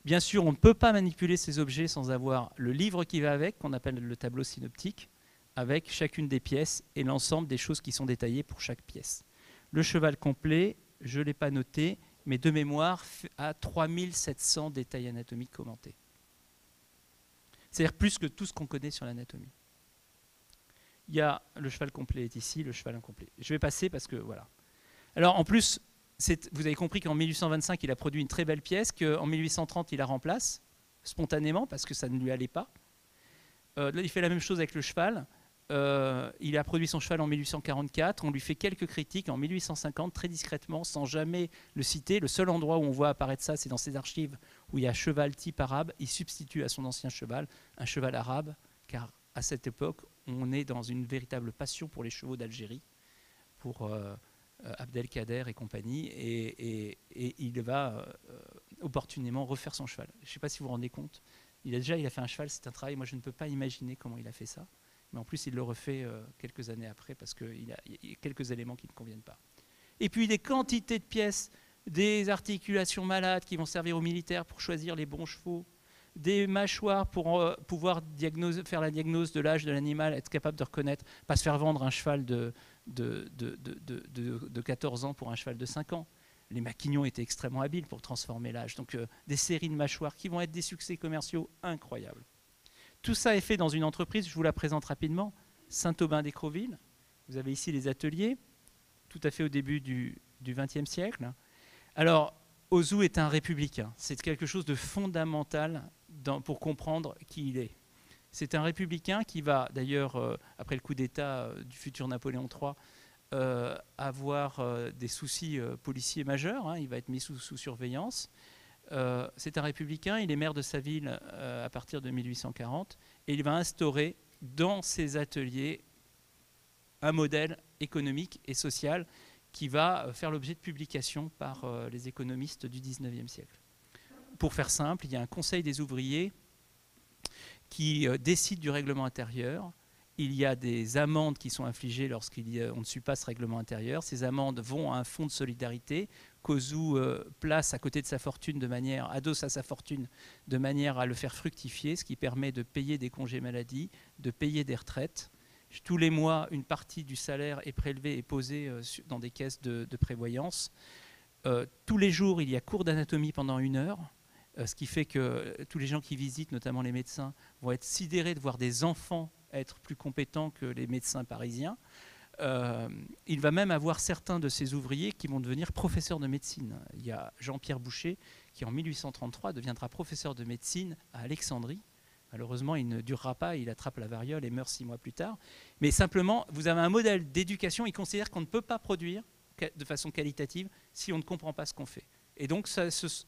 Bien sûr, on ne peut pas manipuler ces objets sans avoir le livre qui va avec, qu'on appelle le tableau synoptique, avec chacune des pièces et l'ensemble des choses qui sont détaillées pour chaque pièce. Le cheval complet, je ne l'ai pas noté, mais de mémoire à 3700 détails anatomiques commentés. C'est-à-dire plus que tout ce qu'on connaît sur l'anatomie. Il y a le cheval complet est ici, le cheval incomplet. Je vais passer parce que voilà. Alors en plus, vous avez compris qu'en 1825, il a produit une très belle pièce, qu'en 1830, il la remplace spontanément parce que ça ne lui allait pas. Là, il fait la même chose avec le cheval. Il a produit son cheval en 1844. On lui fait quelques critiques en 1850, très discrètement, sans jamais le citer. Le seul endroit où on voit apparaître ça, c'est dans ses archives où il y a cheval type arabe. Il substitue à son ancien cheval un cheval arabe, car à cette époque, on est dans une véritable passion pour les chevaux d'Algérie, pour Abdelkader et compagnie, et il va opportunément refaire son cheval. Je ne sais pas si vous vous rendez compte, il a fait un cheval, c'est un travail, moi je ne peux pas imaginer comment il a fait ça, mais en plus il le refait quelques années après, parce qu'il y a quelques éléments qui ne conviennent pas. Et puis des quantités de pièces, des articulations malades qui vont servir aux militaires pour choisir les bons chevaux, des mâchoires pour pouvoir faire la diagnose de l'âge de l'animal, être capable de reconnaître, pas se faire vendre un cheval de 14 ans pour un cheval de 5 ans. Les maquignons étaient extrêmement habiles pour transformer l'âge. Donc des séries de mâchoires qui vont être des succès commerciaux incroyables. Tout ça est fait dans une entreprise, je vous la présente rapidement, Saint-Aubin-d'Écreville. Vous avez ici les ateliers, tout à fait au début du XXe siècle. Alors, Ozu est un républicain. C'est quelque chose de fondamental pour comprendre qui il est. C'est un républicain qui va, d'ailleurs, après le coup d'État du futur Napoléon III, avoir des soucis policiers majeurs. Hein, il va être mis sous surveillance. C'est un républicain, il est maire de sa ville à partir de 1840, et il va instaurer dans ses ateliers un modèle économique et social qui va faire l'objet de publications par les économistes du XIXe siècle. Pour faire simple, il y a un conseil des ouvriers qui décide du règlement intérieur. Il y a des amendes qui sont infligées lorsqu'on ne suit pas ce règlement intérieur. Ces amendes vont à un fonds de solidarité qu'Ozu place à côté de sa fortune adosse à sa fortune de manière à le faire fructifier, ce qui permet de payer des congés maladie, de payer des retraites. Tous les mois, une partie du salaire est prélevée et posée dans des caisses de prévoyance. Tous les jours, il y a cours d'anatomie pendant 1 heure, ce qui fait que tous les gens qui visitent, notamment les médecins, vont être sidérés de voir des enfants être plus compétents que les médecins parisiens. Il va même avoir certains de ses ouvriers qui vont devenir professeurs de médecine. Il y a Jean-Pierre Boucher qui, en 1833, deviendra professeur de médecine à Alexandrie. Malheureusement, il ne durera pas, il attrape la variole et meurt 6 mois plus tard. Mais simplement, vous avez un modèle d'éducation, il considère qu'on ne peut pas produire de façon qualitative si on ne comprend pas ce qu'on fait. Et donc,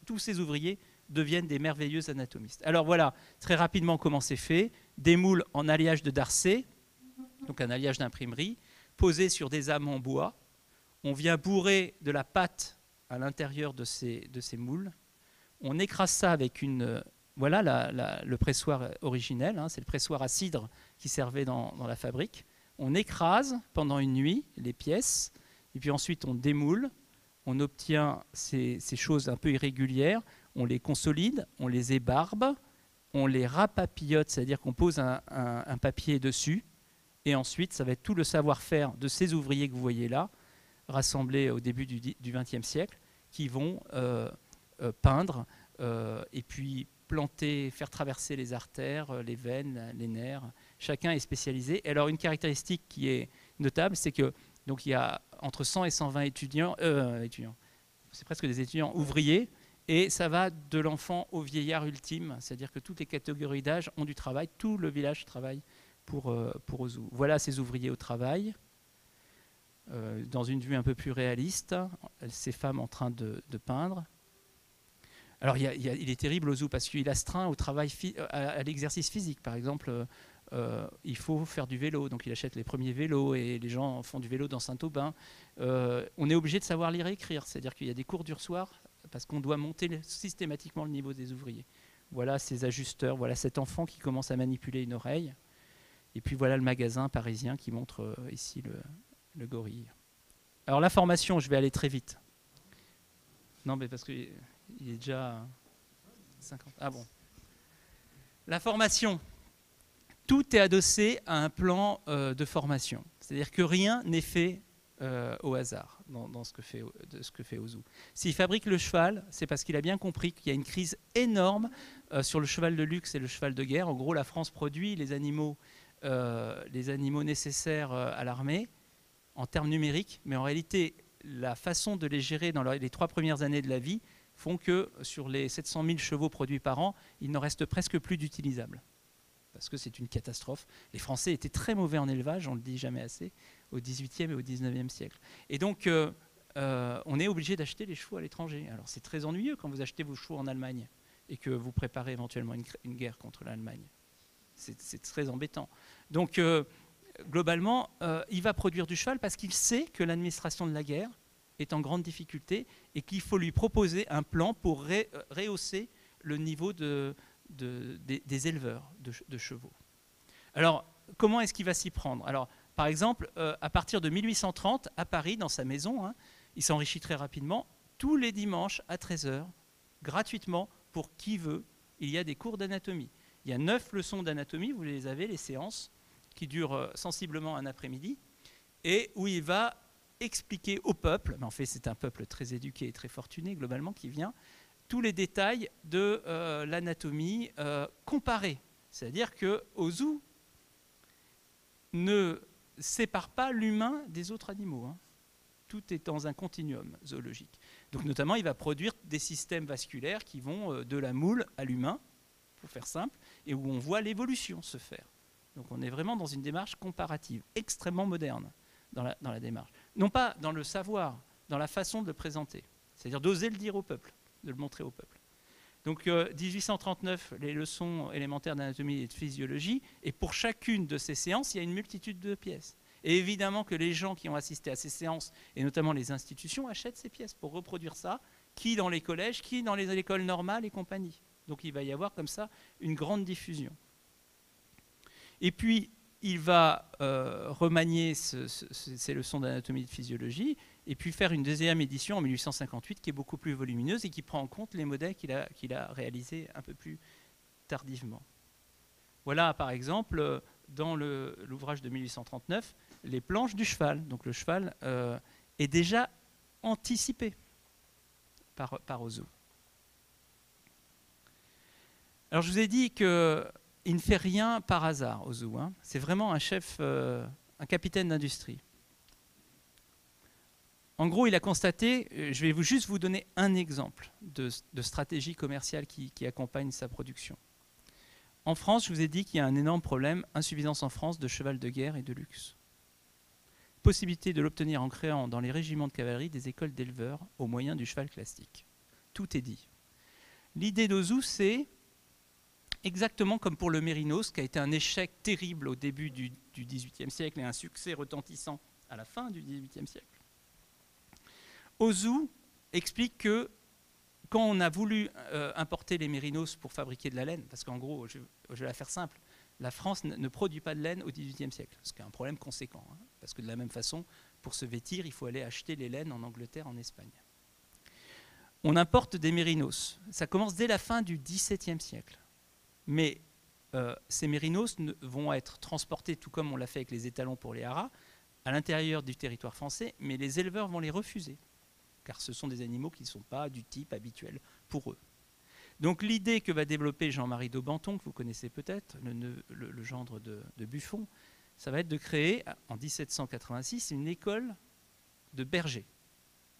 tous ces ouvriers deviennent des merveilleux anatomistes. Alors voilà, très rapidement comment c'est fait. Des moules en alliage de Darcé, donc un alliage d'imprimerie, posés sur des âmes en bois. On vient bourrer de la pâte à l'intérieur de ces moules. On écrase ça avec une... Voilà le pressoir originel, hein, c'est le pressoir à cidre qui servait dans la fabrique. On écrase pendant une nuit les pièces, et puis ensuite on démoule, on obtient ces choses un peu irrégulières, on les consolide, on les ébarbe, on les rapapillote, c'est-à-dire qu'on pose un papier dessus, et ensuite ça va être tout le savoir-faire de ces ouvriers que vous voyez là, rassemblés au début du XXe siècle, qui vont peindre et puis planter, faire traverser les artères, les veines, les nerfs. Chacun est spécialisé. Et alors une caractéristique qui est notable, c'est que donc il y a entre 100 et 120 étudiants, c'est presque des étudiants ouvriers, et ça va de l'enfant au vieillard ultime, c'est-à-dire que toutes les catégories d'âge ont du travail, tout le village travaille pour Ozu. Voilà ces ouvriers au travail, dans une vue un peu plus réaliste, ces femmes en train de peindre. Alors il est terrible Ozu parce qu'il astreint au travail, à l'exercice physique. Par exemple, il faut faire du vélo, donc il achète les premiers vélos et les gens font du vélo dans Saint-Aubin. On est obligé de savoir lire et écrire, c'est-à-dire qu'il y a des cours du soir parce qu'on doit monter systématiquement le niveau des ouvriers. Voilà ces ajusteurs, voilà cet enfant qui commence à manipuler une oreille. Et puis voilà le magasin parisien qui montre ici le gorille. Alors la formation, je vais aller très vite. Non mais parce qu'il est déjà 50. Ah bon. La formation. Tout est adossé à un plan de formation. C'est-à-dire que rien n'est fait au hasard dans ce que fait Ozu. S'il fabrique le cheval, c'est parce qu'il a bien compris qu'il y a une crise énorme sur le cheval de luxe et le cheval de guerre. En gros, la France produit les animaux nécessaires à l'armée en termes numériques, mais en réalité, la façon de les gérer dans les 3 premières années de la vie font que sur les 700 000 chevaux produits par an, il n'en reste presque plus d'utilisables. Parce que c'est une catastrophe. Les Français étaient très mauvais en élevage, on ne le dit jamais assez, au XVIIIe et au XIXe siècle. Et donc, on est obligé d'acheter les chevaux à l'étranger. Alors c'est très ennuyeux quand vous achetez vos chevaux en Allemagne et que vous préparez éventuellement une guerre contre l'Allemagne. C'est très embêtant. Donc, globalement, il va produire du cheval parce qu'il sait que l'administration de la guerre est en grande difficulté et qu'il faut lui proposer un plan pour rehausser le niveau des éleveurs de chevaux. Alors, comment est-ce qu'il va s'y prendre? Alors, par exemple, à partir de 1830, à Paris, dans sa maison, hein, il s'enrichit très rapidement. Tous les dimanches à 13 h, gratuitement, pour qui veut, il y a des cours d'anatomie. Il y a 9 leçons d'anatomie, vous les avez, les séances, qui durent sensiblement un après-midi, et où il va expliquer au peuple, mais en fait c'est un peuple très éduqué et très fortuné globalement qui vient, tous les détails de l'anatomie comparée. C'est-à-dire qu'au zoo, ne sépare pas l'humain des autres animaux. Hein. Tout est dans un continuum zoologique. Donc notamment, il va produire des systèmes vasculaires qui vont de la moule à l'humain, pour faire simple, et où on voit l'évolution se faire. Donc on est vraiment dans une démarche comparative, extrêmement moderne dans la démarche. Non pas dans le savoir, dans la façon de le présenter. C'est-à-dire d'oser le dire au peuple, de le montrer au peuple. Donc 1839, les leçons élémentaires d'anatomie et de physiologie, et pour chacune de ces séances, il y a une multitude de pièces. Et évidemment que les gens qui ont assisté à ces séances, et notamment les institutions, achètent ces pièces pour reproduire ça, qui dans les collèges, qui dans les écoles normales et compagnie. Donc il va y avoir comme ça une grande diffusion. Et puis, il va remanier ces leçons d'anatomie et de physiologie, et puis faire une deuxième édition en 1858 qui est beaucoup plus volumineuse et qui prend en compte les modèles qu'il a réalisés un peu plus tardivement. Voilà, par exemple, dans l'ouvrage de 1839, les planches du cheval. Donc le cheval est déjà anticipé par Ozu. Alors je vous ai dit qu'il ne fait rien par hasard, Ozu. Hein. C'est vraiment un chef, un capitaine d'industrie. En gros, il a constaté, je vais juste vous donner un exemple de stratégie commerciale qui accompagne sa production. En France, je vous ai dit qu'il y a un énorme problème, insuffisance en France de cheval de guerre et de luxe. Possibilité de l'obtenir en créant dans les régiments de cavalerie des écoles d'éleveurs au moyen du cheval classique. Tout est dit. L'idée d'Ozu, c'est exactement comme pour le mérinos, qui a été un échec terrible au début du XVIIIe siècle et un succès retentissant à la fin du XVIIIe siècle. Ozu explique que quand on a voulu importer les mérinos pour fabriquer de la laine, parce qu'en gros, je vais la faire simple, la France ne produit pas de laine au XVIIIe siècle, ce qui est un problème conséquent, hein, parce que de la même façon, pour se vêtir, il faut aller acheter les laines en Angleterre, en Espagne. On importe des mérinos. Ça commence dès la fin du XVIIe siècle. Mais ces mérinos vont être transportés, tout comme on l'a fait avec les étalons pour les haras, à l'intérieur du territoire français, mais les éleveurs vont les refuser, car ce sont des animaux qui ne sont pas du type habituel pour eux. Donc l'idée que va développer Jean-Marie Daubenton, que vous connaissez peut-être, le gendre de Buffon, ça va être de créer, en 1786, une école de bergers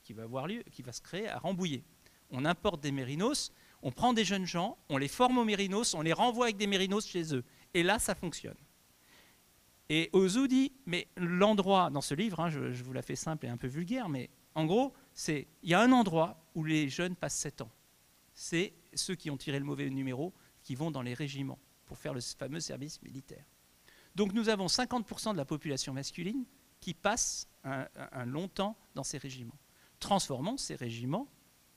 qui va avoir lieu, qui va se créer à Rambouillet. On importe des mérinos, on prend des jeunes gens, on les forme aux mérinos, on les renvoie avec des mérinos chez eux. Et là, ça fonctionne. Et Ozu dit, mais l'endroit, dans ce livre, hein, je vous la fais simple et un peu vulgaire, mais en gros, il y a un endroit où les jeunes passent 7 ans. C'est ceux qui ont tiré le mauvais numéro, qui vont dans les régiments pour faire le fameux service militaire. Donc nous avons 50% de la population masculine qui passe un long temps dans ces régiments. Transformons ces régiments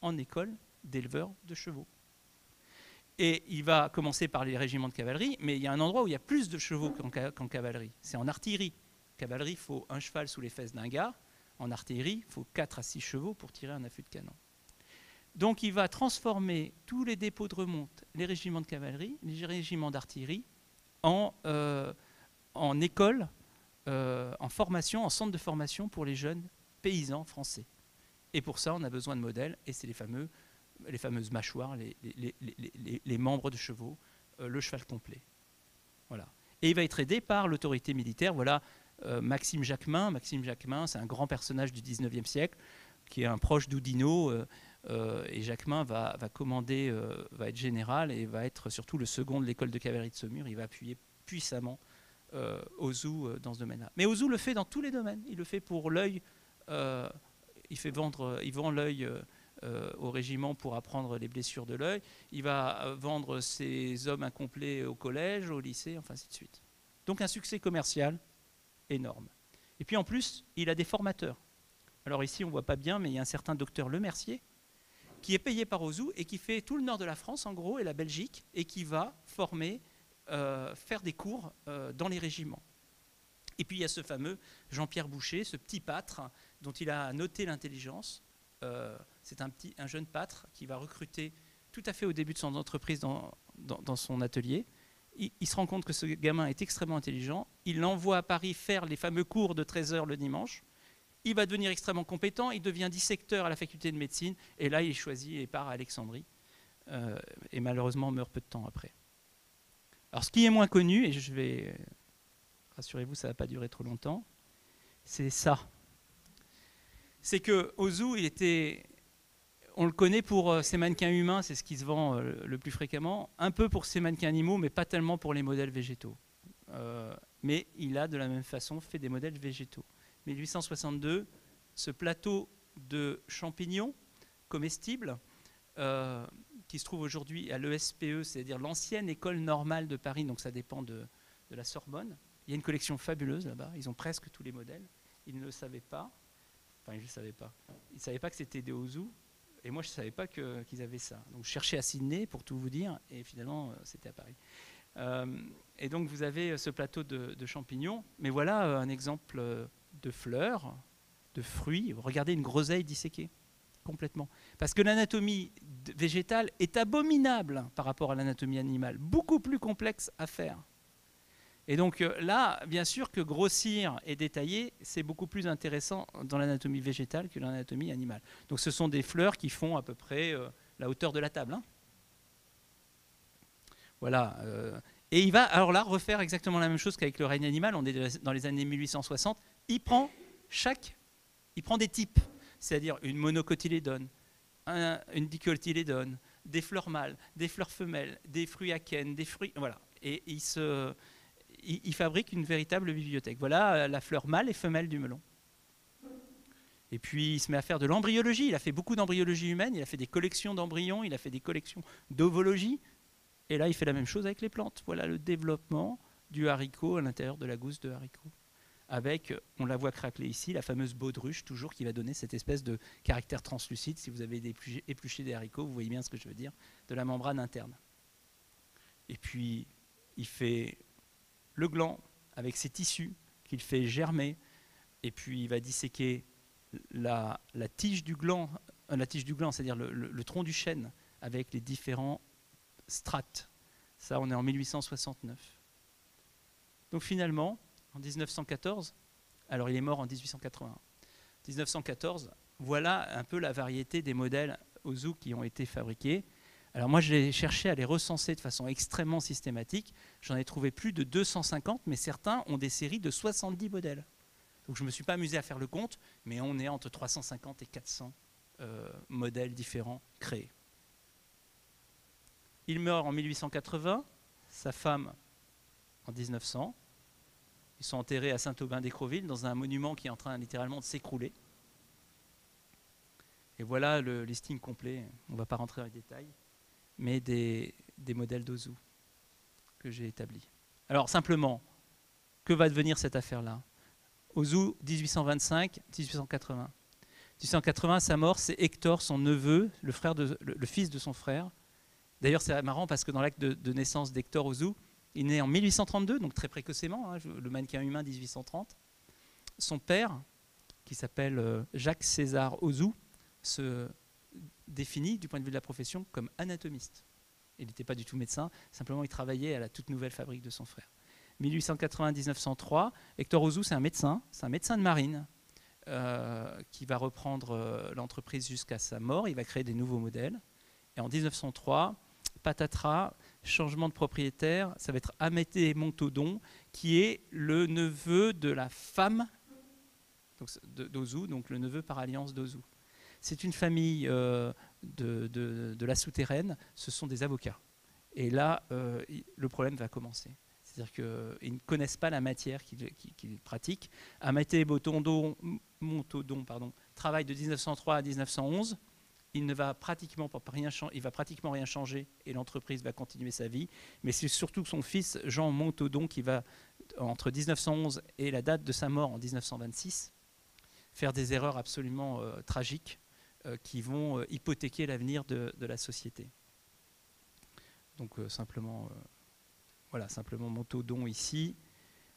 en écoles d'éleveurs de chevaux. Et il va commencer par les régiments de cavalerie, mais il y a un endroit où il y a plus de chevaux qu'en cavalerie. C'est en artillerie. Cavalerie, il faut un cheval sous les fesses d'un gars. En artillerie, il faut 4 à 6 chevaux pour tirer un affût de canon. Donc il va transformer tous les dépôts de remonte, les régiments de cavalerie, les régiments d'artillerie, en école, en formation, en centre de formation pour les jeunes paysans français. Et pour ça, on a besoin de modèles, et c'est les fameuses mâchoires, les membres de chevaux, le cheval complet. Voilà. Et il va être aidé par l'autorité militaire. Voilà Maxime Jacquemin. Maxime Jacquemin, c'est un grand personnage du XIXe siècle, qui est un proche d'Oudinot. Et Jacquemin va commander, va être général et va être surtout le second de l'école de cavalerie de Saumur. Il va appuyer puissamment Ozu dans ce domaine-là. Mais Ozu le fait dans tous les domaines. Il le fait pour l'œil. Il vend l'œil au régiment pour apprendre les blessures de l'œil. Il va vendre ses hommes incomplets au collège, au lycée, enfin ainsi de suite. Donc un succès commercial énorme. Et puis en plus, il a des formateurs. Alors ici, on ne voit pas bien, mais il y a un certain docteur Lemercier qui est payé par Ozu et qui fait tout le nord de la France, en gros, et la Belgique, et qui va former, faire des cours dans les régiments. Et puis il y a ce fameux Jean-Pierre Boucher, ce petit pâtre dont il a noté l'intelligence. C'est un jeune pâtre qui va recruter tout à fait au début de son entreprise dans son atelier. Il se rend compte que ce gamin est extrêmement intelligent. Il l'envoie à Paris faire les fameux cours de 13 heures le dimanche. Il va devenir extrêmement compétent. Il devient dissecteur à la faculté de médecine. Et là, il choisit et part à Alexandrie. Et malheureusement, meurt peu de temps après. Alors, ce qui est moins connu, et je vais... Rassurez-vous, ça ne va pas durer trop longtemps. C'est ça. C'est que Ozu, on le connaît pour ses mannequins humains, c'est ce qui se vend le plus fréquemment, un peu pour ses mannequins animaux, mais pas tellement pour les modèles végétaux. Mais il a de la même façon fait des modèles végétaux. 1862, ce plateau de champignons comestibles qui se trouve aujourd'hui à l'ESPE, c'est-à-dire l'ancienne école normale de Paris, donc ça dépend de la Sorbonne. Il y a une collection fabuleuse là-bas, ils ont presque tous les modèles. Ils ne le savaient pas. Enfin, ils ne le savaient pas. Ils ne savaient pas que c'était des Ozu. Et moi, je ne savais pas qu'ils avaient ça. Donc, je cherchais à Sydney, pour tout vous dire, et finalement, c'était à Paris. Et donc, vous avez ce plateau de champignons. Mais voilà un exemple de fleurs, de fruits. Regardez une groseille disséquée, complètement. Parce que l'anatomie végétale est abominable par rapport à l'anatomie animale. Beaucoup plus complexe à faire. Et donc là, bien sûr que grossir et détailler, c'est beaucoup plus intéressant dans l'anatomie végétale que dans l'anatomie animale. Donc ce sont des fleurs qui font à peu près la hauteur de la table. Hein. Voilà. Et il va alors là refaire exactement la même chose qu'avec le règne animal. On est dans les années 1860. Il prend des types, c'est-à-dire une monocotylédone, une dicotylédone, des fleurs mâles, des fleurs femelles, des fruits akènes, des fruits... Voilà. Et il fabrique une véritable bibliothèque. Voilà la fleur mâle et femelle du melon. Et puis il se met à faire de l'embryologie. Il a fait beaucoup d'embryologie humaine, il a fait des collections d'embryons, il a fait des collections d'ovologie. Et là, il fait la même chose avec les plantes. Voilà le développement du haricot à l'intérieur de la gousse de haricot. Avec, on la voit craqueler ici, la fameuse baudruche, toujours qui va donner cette espèce de caractère translucide. Si vous avez épluché des haricots, vous voyez bien ce que je veux dire, de la membrane interne. Et puis, il fait le gland avec ses tissus qu'il fait germer, et puis il va disséquer la tige du gland, c'est-à-dire le tronc du chêne, avec les différents strates. Ça, on est en 1869. Donc finalement, en 1914, alors il est mort en 1881, 1914, voilà un peu la variété des modèles Ozu qui ont été fabriqués. Alors moi, j'ai cherché à les recenser de façon extrêmement systématique. J'en ai trouvé plus de 250, mais certains ont des séries de 70 modèles. Donc je ne me suis pas amusé à faire le compte, mais on est entre 350 et 400 modèles différents créés. Il meurt en 1880, sa femme en 1900. Ils sont enterrés à Saint-Aubin-d'Écreville dans un monument qui est en train littéralement de s'écrouler. Et voilà le listing complet, on ne va pas rentrer dans les détails, mais des modèles d'Ozu que j'ai établis. Alors simplement, que va devenir cette affaire-là? Ozu 1825-1880. 1880, sa mort, c'est Hector, son neveu, le fils de son frère. D'ailleurs, c'est marrant parce que dans l'acte de naissance d'Hector Ozu, il est né en 1832, donc très précocement, hein, le mannequin humain 1830. Son père, qui s'appelle Jacques César Ozu, se définit du point de vue de la profession comme anatomiste. Il n'était pas du tout médecin, simplement il travaillait à la toute nouvelle fabrique de son frère. 1880-1903, Hector Ozu, c'est un médecin de marine qui va reprendre l'entreprise jusqu'à sa mort. Il va créer des nouveaux modèles. Et en 1903, patatras, changement de propriétaire, ça va être Amédée Montodon, qui est le neveu de la femme d'Ozu, donc le neveu par alliance d'Ozu. C'est une famille de la souterraine, ce sont des avocats. Et là, le problème va commencer. C'est-à-dire qu'ils ne connaissent pas la matière qu'ils pratiquent. Amédée Montodon travaille de 1903 à 1911. Il va pratiquement rien changer et l'entreprise va continuer sa vie. Mais c'est surtout son fils, Jean Montodon, qui va, entre 1911 et la date de sa mort en 1926, faire des erreurs absolument tragiques qui vont hypothéquer l'avenir de la société. Donc simplement Montaudon ici.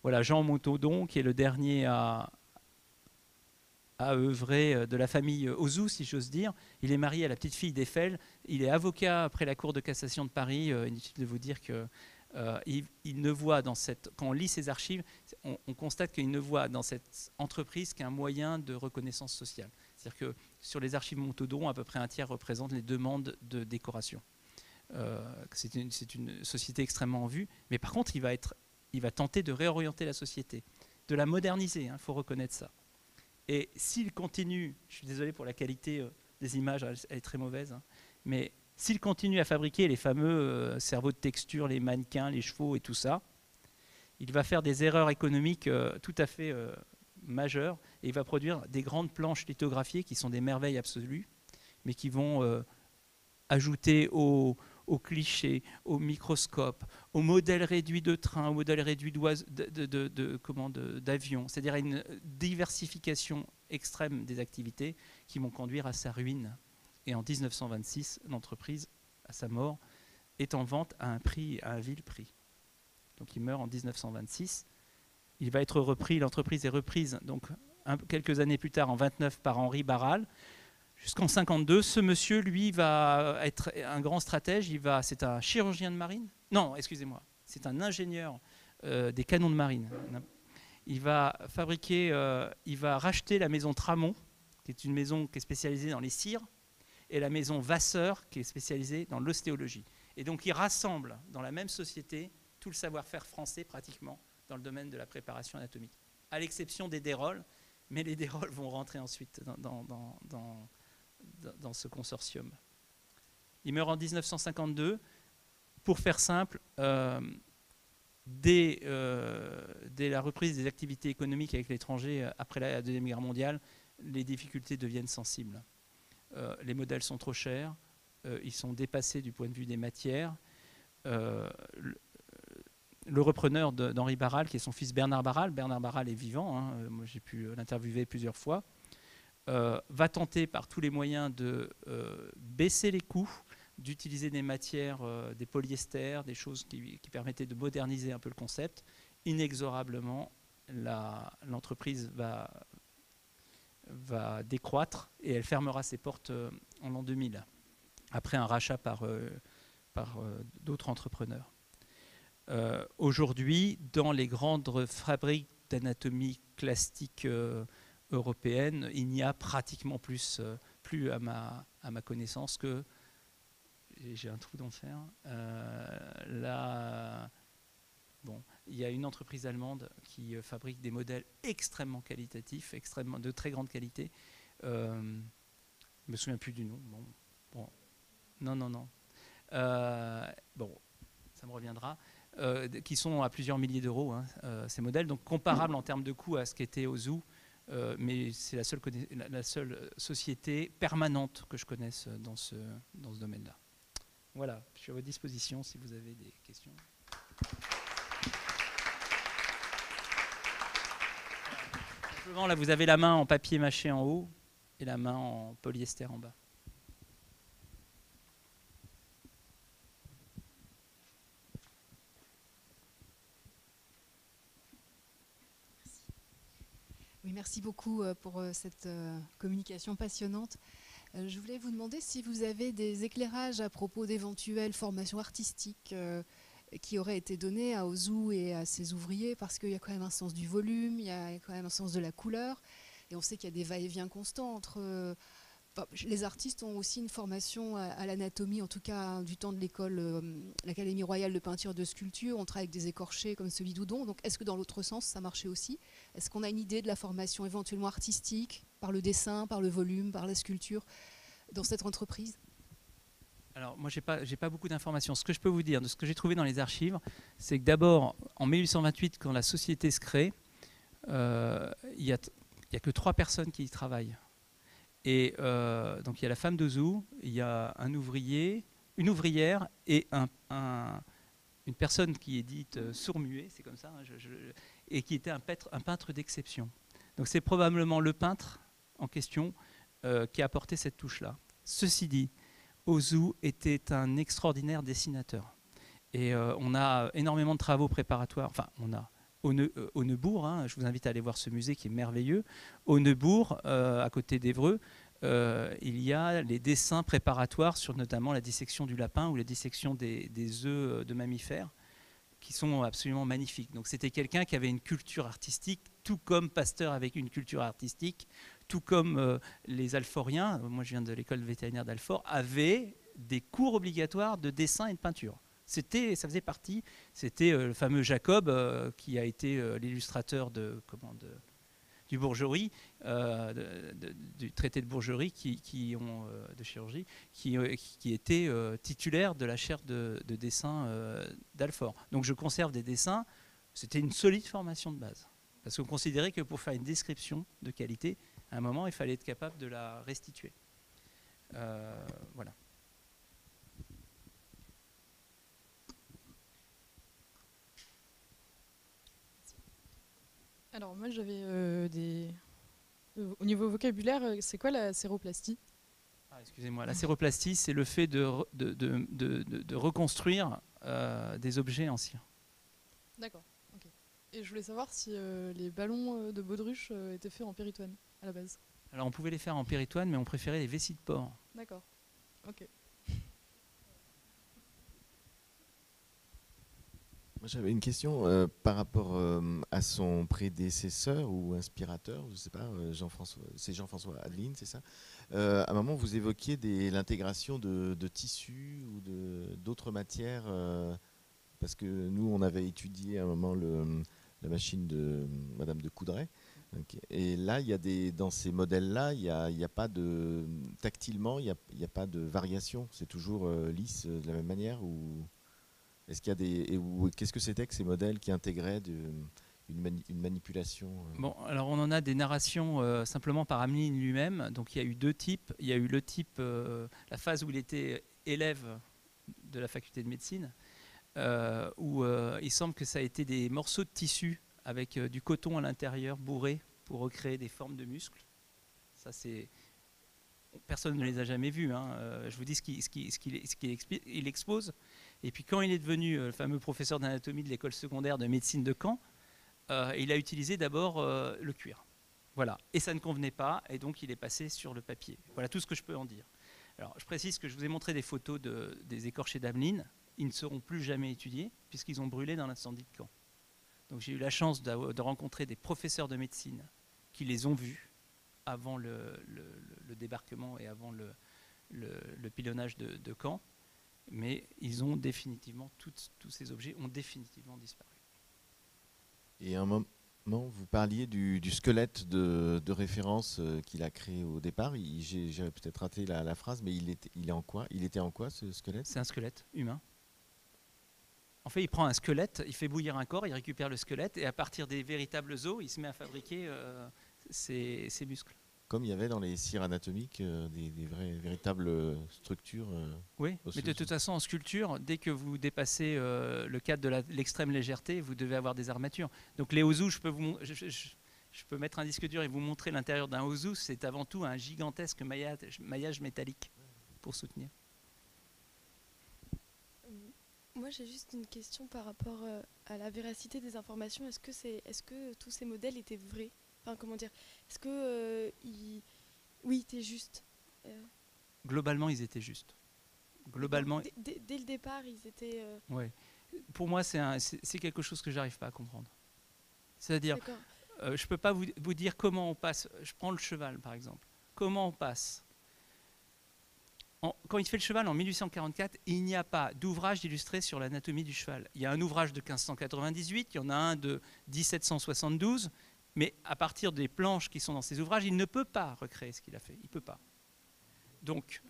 Voilà, Jean Montaudon, qui est le dernier à œuvrer de la famille Auzoux, si j'ose dire. Il est marié à la petite fille d'Eiffel. Il est avocat après la Cour de cassation de Paris. Inutile de vous dire que il ne voit dans cette, quand on lit ses archives, on constate qu'il ne voit dans cette entreprise qu'un moyen de reconnaissance sociale. C'est-à-dire que sur les archives Montaudon, à peu près un tiers représente les demandes de décoration. C'est une société extrêmement en vue, mais par contre, il va tenter de réorienter la société, de la moderniser, il faut reconnaître ça. Et s'il continue, je suis désolé pour la qualité des images, elle est très mauvaise, mais s'il continue à fabriquer les fameux cerveaux de texture, les mannequins, les chevaux et tout ça, il va faire des erreurs économiques tout à fait majeures, et il va produire des grandes planches lithographiées qui sont des merveilles absolues, mais qui vont ajouter aux clichés, aux microscopes, aux modèles réduits de train, aux modèles réduits d'avion, c'est-à-dire à une diversification extrême des activités qui vont conduire à sa ruine. Et en 1926, l'entreprise, à sa mort, est en vente à un vil prix. Donc il meurt en 1926. Il va être repris, l'entreprise est reprise donc, quelques années plus tard, en 29, par Henri Barral. Jusqu'en 52, ce monsieur, lui, va être un grand stratège. C'est un chirurgien de marine. Non, excusez-moi, c'est un ingénieur des canons de marine. Il va racheter la maison Tramont, qui est une maison qui est spécialisée dans les cires, et la maison Vasseur, qui est spécialisée dans l'ostéologie. Et donc, il rassemble dans la même société tout le savoir-faire français, pratiquement, dans le domaine de la préparation anatomique, à l'exception des Déroles, mais les Déroles vont rentrer ensuite dans ce consortium. Il meurt en 1952. Pour faire simple, dès la reprise des activités économiques avec l'étranger après la Deuxième Guerre mondiale, les difficultés deviennent sensibles. Les modèles sont trop chers, ils sont dépassés du point de vue des matières. Le repreneur d'Henri Barral, qui est son fils Bernard Barral est vivant, moi j'ai pu l'interviewer plusieurs fois, va tenter par tous les moyens de baisser les coûts, d'utiliser des matières, des polyesters, des choses qui permettaient de moderniser un peu le concept. Inexorablement, l'entreprise va décroître et elle fermera ses portes en l'an 2000, après un rachat par d'autres entrepreneurs. Aujourd'hui, dans les grandes fabriques d'anatomie plastique européenne, il n'y a pratiquement plus à ma connaissance que, j'ai un trou d'enfer, il y a une entreprise allemande qui fabrique des modèles extrêmement qualitatifs, de très grande qualité. Je ne me souviens plus du nom. Non. Ça me reviendra. Qui sont à plusieurs milliers d'euros, ces modèles, donc comparables en termes de coût à ce qu'était Auzoux, mais c'est la seule société permanente que je connaisse dans ce domaine-là. Voilà, je suis à votre disposition si vous avez des questions. Simplement, là, vous avez la main en papier mâché en haut et la main en polyester en bas. Oui, merci beaucoup pour cette communication passionnante. Je voulais vous demander si vous avez des éclairages à propos d'éventuelles formations artistiques qui auraient été données à Auzoux et à ses ouvriers, parce qu'il y a quand même un sens du volume, il y a quand même un sens de la couleur, et on sait qu'il y a des va-et-vient constants entre... les artistes ont aussi une formation à l'anatomie, en tout cas du temps de l'école, l'Académie royale de peinture et de sculpture. On travaille avec des écorchés comme celui d'Oudon. Donc est-ce que dans l'autre sens, ça marchait aussi? Est-ce qu'on a une idée de la formation éventuellement artistique, par le dessin, par le volume, par la sculpture, dans cette entreprise? Alors moi, j'ai pas beaucoup d'informations. Ce que je peux vous dire, de ce que j'ai trouvé dans les archives, c'est que d'abord, en 1828, quand la société se crée, il y a que 3 personnes qui y travaillent. Et donc il y a la femme d'Auzoux, il y a un ouvrier, une ouvrière et une personne qui est dite sourd-muet, c'est comme ça, et qui était un peintre d'exception. Donc c'est probablement le peintre en question qui a apporté cette touche-là. Ceci dit, Ozu était un extraordinaire dessinateur. Et on a énormément de travaux préparatoires. Enfin, on a au Neubourg, hein, je vous invite à aller voir ce musée qui est merveilleux. Au Neubourg, à côté d'Évreux, il y a les dessins préparatoires sur notamment la dissection du lapin ou la dissection des œufs de mammifères, qui sont absolument magnifiques. Donc c'était quelqu'un qui avait une culture artistique, tout comme Pasteur avec une culture artistique, tout comme les Alforiens, moi je viens de l'école vétérinaire d'Alfort, avaient des cours obligatoires de dessin et de peinture. Ça faisait partie, c'était le fameux Jacob qui a été l'illustrateur du Bourgerie, du traité de Bourgerie de chirurgie, qui était titulaire de la chaire de dessin d'Alfort. Donc je conserve des dessins, c'était une solide formation de base. Parce qu'on considérait que pour faire une description de qualité, à un moment, il fallait être capable de la restituer. Voilà. Alors moi j'avais au niveau vocabulaire, c'est quoi la séroplastie? Excusez-moi, la séroplastie, c'est le fait de reconstruire des objets anciens. D'accord, ok. Et je voulais savoir si les ballons de baudruche étaient faits en péritoine à la base. Alors on pouvait les faire en péritoine, mais on préférait les vessies de porc. D'accord, ok. Moi, j'avais une question par rapport à son prédécesseur ou inspirateur, je ne sais pas, c'est Jean-François Adeline, c'est ça. À un moment, vous évoquiez l'intégration de tissus ou d'autres matières, parce que nous, on avait étudié à un moment la machine de Madame de Coudray. Okay. Et là, dans ces modèles-là, il y a pas de tactilement, il n'y a pas de variation. C'est toujours lisse de la même manière ou est-ce qu'il y a qu'est-ce que c'était que ces modèles qui intégraient une manipulation Bon, alors on en a des narrations simplement par Ameline lui-même. Donc il y a eu deux types. Il y a eu le type, la phase où il était élève de la faculté de médecine, où il semble que ça a été des morceaux de tissu avec du coton à l'intérieur bourré pour recréer des formes de muscles. Ça c'est... Personne ne les a jamais vus. Hein. Je vous dis ce qu'il expose. Et puis quand il est devenu le fameux professeur d'anatomie de l'école secondaire de médecine de Caen, il a utilisé d'abord le cuir. Voilà. Et ça ne convenait pas, et donc il est passé sur le papier. Voilà tout ce que je peux en dire. Alors je précise que je vous ai montré des photos des écorchés d'Ameline. Ils ne seront plus jamais étudiés, puisqu'ils ont brûlé dans l'incendie de Caen. Donc j'ai eu la chance de rencontrer des professeurs de médecine qui les ont vus avant le débarquement et avant le pilonnage de Caen. Mais ils ont définitivement, tous ces objets ont définitivement disparu. Et à un moment, vous parliez du squelette de référence qu'il a créé au départ. J'avais peut-être raté la phrase, mais il était en quoi ce squelette? C'est un squelette humain. En fait, il prend un squelette, il fait bouillir un corps, il récupère le squelette, et à partir des véritables os, il se met à fabriquer ses muscles. Comme il y avait dans les cires anatomiques des véritables structures. Oui, mais de toute façon, en sculpture, dès que vous dépassez le cadre de l'extrême légèreté, vous devez avoir des armatures. Donc les Ozu, je peux mettre un disque dur et vous montrer l'intérieur d'un Ozu, c'est avant tout un gigantesque maillage métallique pour soutenir. Moi, j'ai juste une question par rapport à la véracité des informations. Est-ce que tous ces modèles étaient vrais? Enfin, comment dire? Est-ce que oui, étaient justes? Globalement, ils étaient justes. Globalement, dès le départ, ils étaient. Ouais. Pour moi, c'est quelque chose que j'arrive pas à comprendre. C'est-à-dire, je peux pas vous dire comment on passe. Je prends le cheval, par exemple. Comment on passe? Quand il fait le cheval en 1844, il n'y a pas d'ouvrage illustré sur l'anatomie du cheval. Il y a un ouvrage de 1598, il y en a un de 1772. Mais à partir des planches qui sont dans ces ouvrages, il ne peut pas recréer ce qu'il a fait. Il ne peut pas. Donc,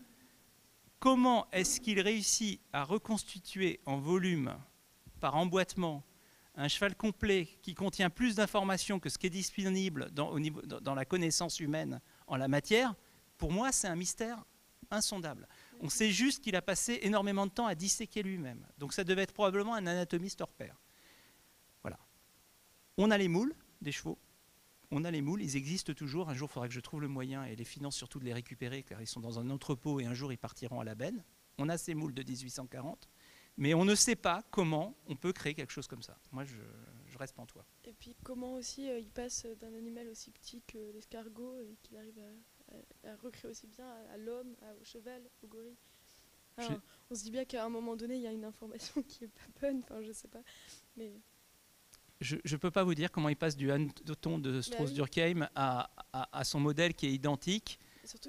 comment est-ce qu'il réussit à reconstituer en volume, par emboîtement, un cheval complet qui contient plus d'informations que ce qui est disponible dans la connaissance humaine en la matière? Pour moi, c'est un mystère insondable. On sait juste qu'il a passé énormément de temps à disséquer lui-même. Donc ça devait être probablement un anatomiste hors pair. Voilà. On a les moules des chevaux On a les moules, ils existent toujours. Un jour, il faudra que je trouve le moyen et les finances surtout de les récupérer, car ils sont dans un entrepôt et un jour, ils partiront à la benne. On a ces moules de 1840, mais on ne sait pas comment on peut créer quelque chose comme ça. Moi, je reste pantois. Et puis comment aussi il passe d'un animal aussi petit que l'escargot et qu'il arrive à recréer aussi bien à l'homme, au cheval, au gorille. Alors, on se dit bien qu'à un moment donné, il y a une information qui est pas bonne, enfin je sais pas. Mais... Je ne peux pas vous dire comment il passe du hanneton de Strauss-Durkheim à son modèle qui est identique,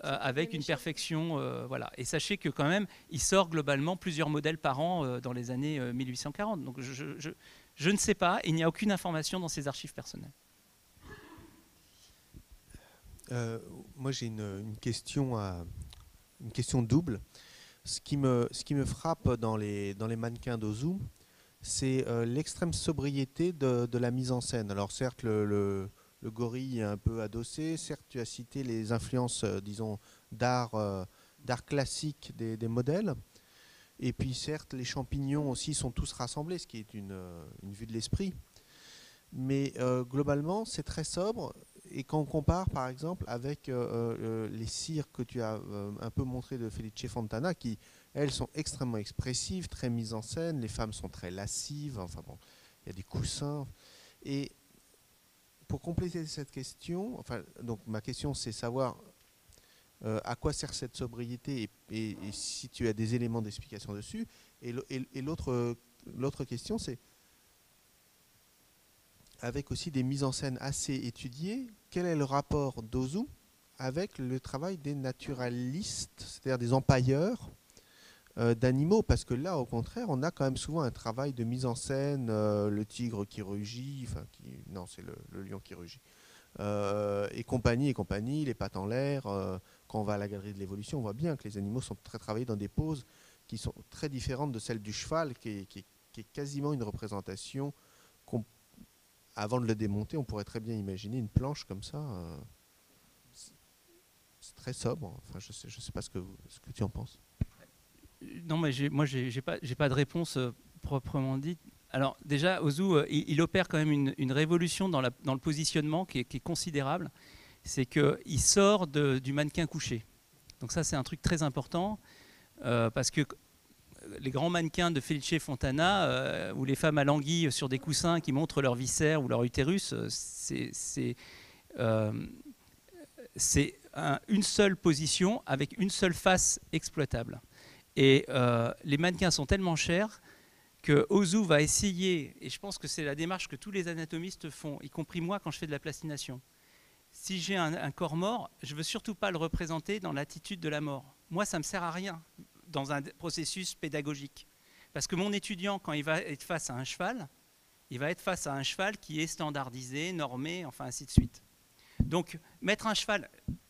avec une perfection. Voilà. Et sachez que quand même, il sort globalement plusieurs modèles par an dans les années 1840. Donc je ne sais pas, il n'y a aucune information dans ses archives personnelles. Moi j'ai une question double. Ce qui me frappe dans les mannequins d'Ozu, c'est l'extrême sobriété de la mise en scène. Alors certes, le gorille est un peu adossé, certes tu as cité les influences, disons, d'art classique des modèles, et puis certes les champignons aussi sont tous rassemblés, ce qui est une vue de l'esprit. Mais globalement, c'est très sobre. Et quand on compare, par exemple, avec les cires que tu as un peu montrées de Felice Fontana, qui, elles, sont extrêmement expressives, très mises en scène. Les femmes sont très lascives. Enfin bon, il y a des coussins. Et pour compléter cette question, enfin, donc ma question, c'est savoir à quoi sert cette sobriété et si tu as des éléments d'explication dessus. Et l'autre question, c'est avec aussi des mises en scène assez étudiées, quel est le rapport d'Ozu avec le travail des naturalistes, c'est-à-dire des empailleurs d'animaux? Parce que là, au contraire, on a quand même souvent un travail de mise en scène, le tigre qui rugit, enfin, non, c'est le lion qui rugit, et compagnie, les pattes en l'air. Quand on va à la galerie de l'évolution, on voit bien que les animaux sont très travaillés dans des poses qui sont très différentes de celles du cheval, qui est quasiment une représentation avant de le démonter, on pourrait très bien imaginer une planche comme ça. C'est très sobre. Enfin, je sais pas ce que tu en penses. Non, mais moi, j'ai pas de réponse proprement dite. Alors déjà, Ozu, il opère quand même une révolution dans le positionnement qui est considérable. C'est qu'il sort du mannequin couché. Donc ça, c'est un truc très important parce que les grands mannequins de Felice Fontana, où les femmes alanguillent sur des coussins qui montrent leur viscère ou leur utérus, c'est une seule position avec une seule face exploitable. Et les mannequins sont tellement chers que Ozu va essayer, et je pense que c'est la démarche que tous les anatomistes font, y compris moi quand je fais de la plastination. Si j'ai un corps mort, je ne veux surtout pas le représenter dans l'attitude de la mort. Moi, ça ne me sert à rien dans un processus pédagogique. Parce que mon étudiant, quand il va être face à un cheval, il va être face à un cheval qui est standardisé, normé, enfin ainsi de suite. Donc, mettre un cheval,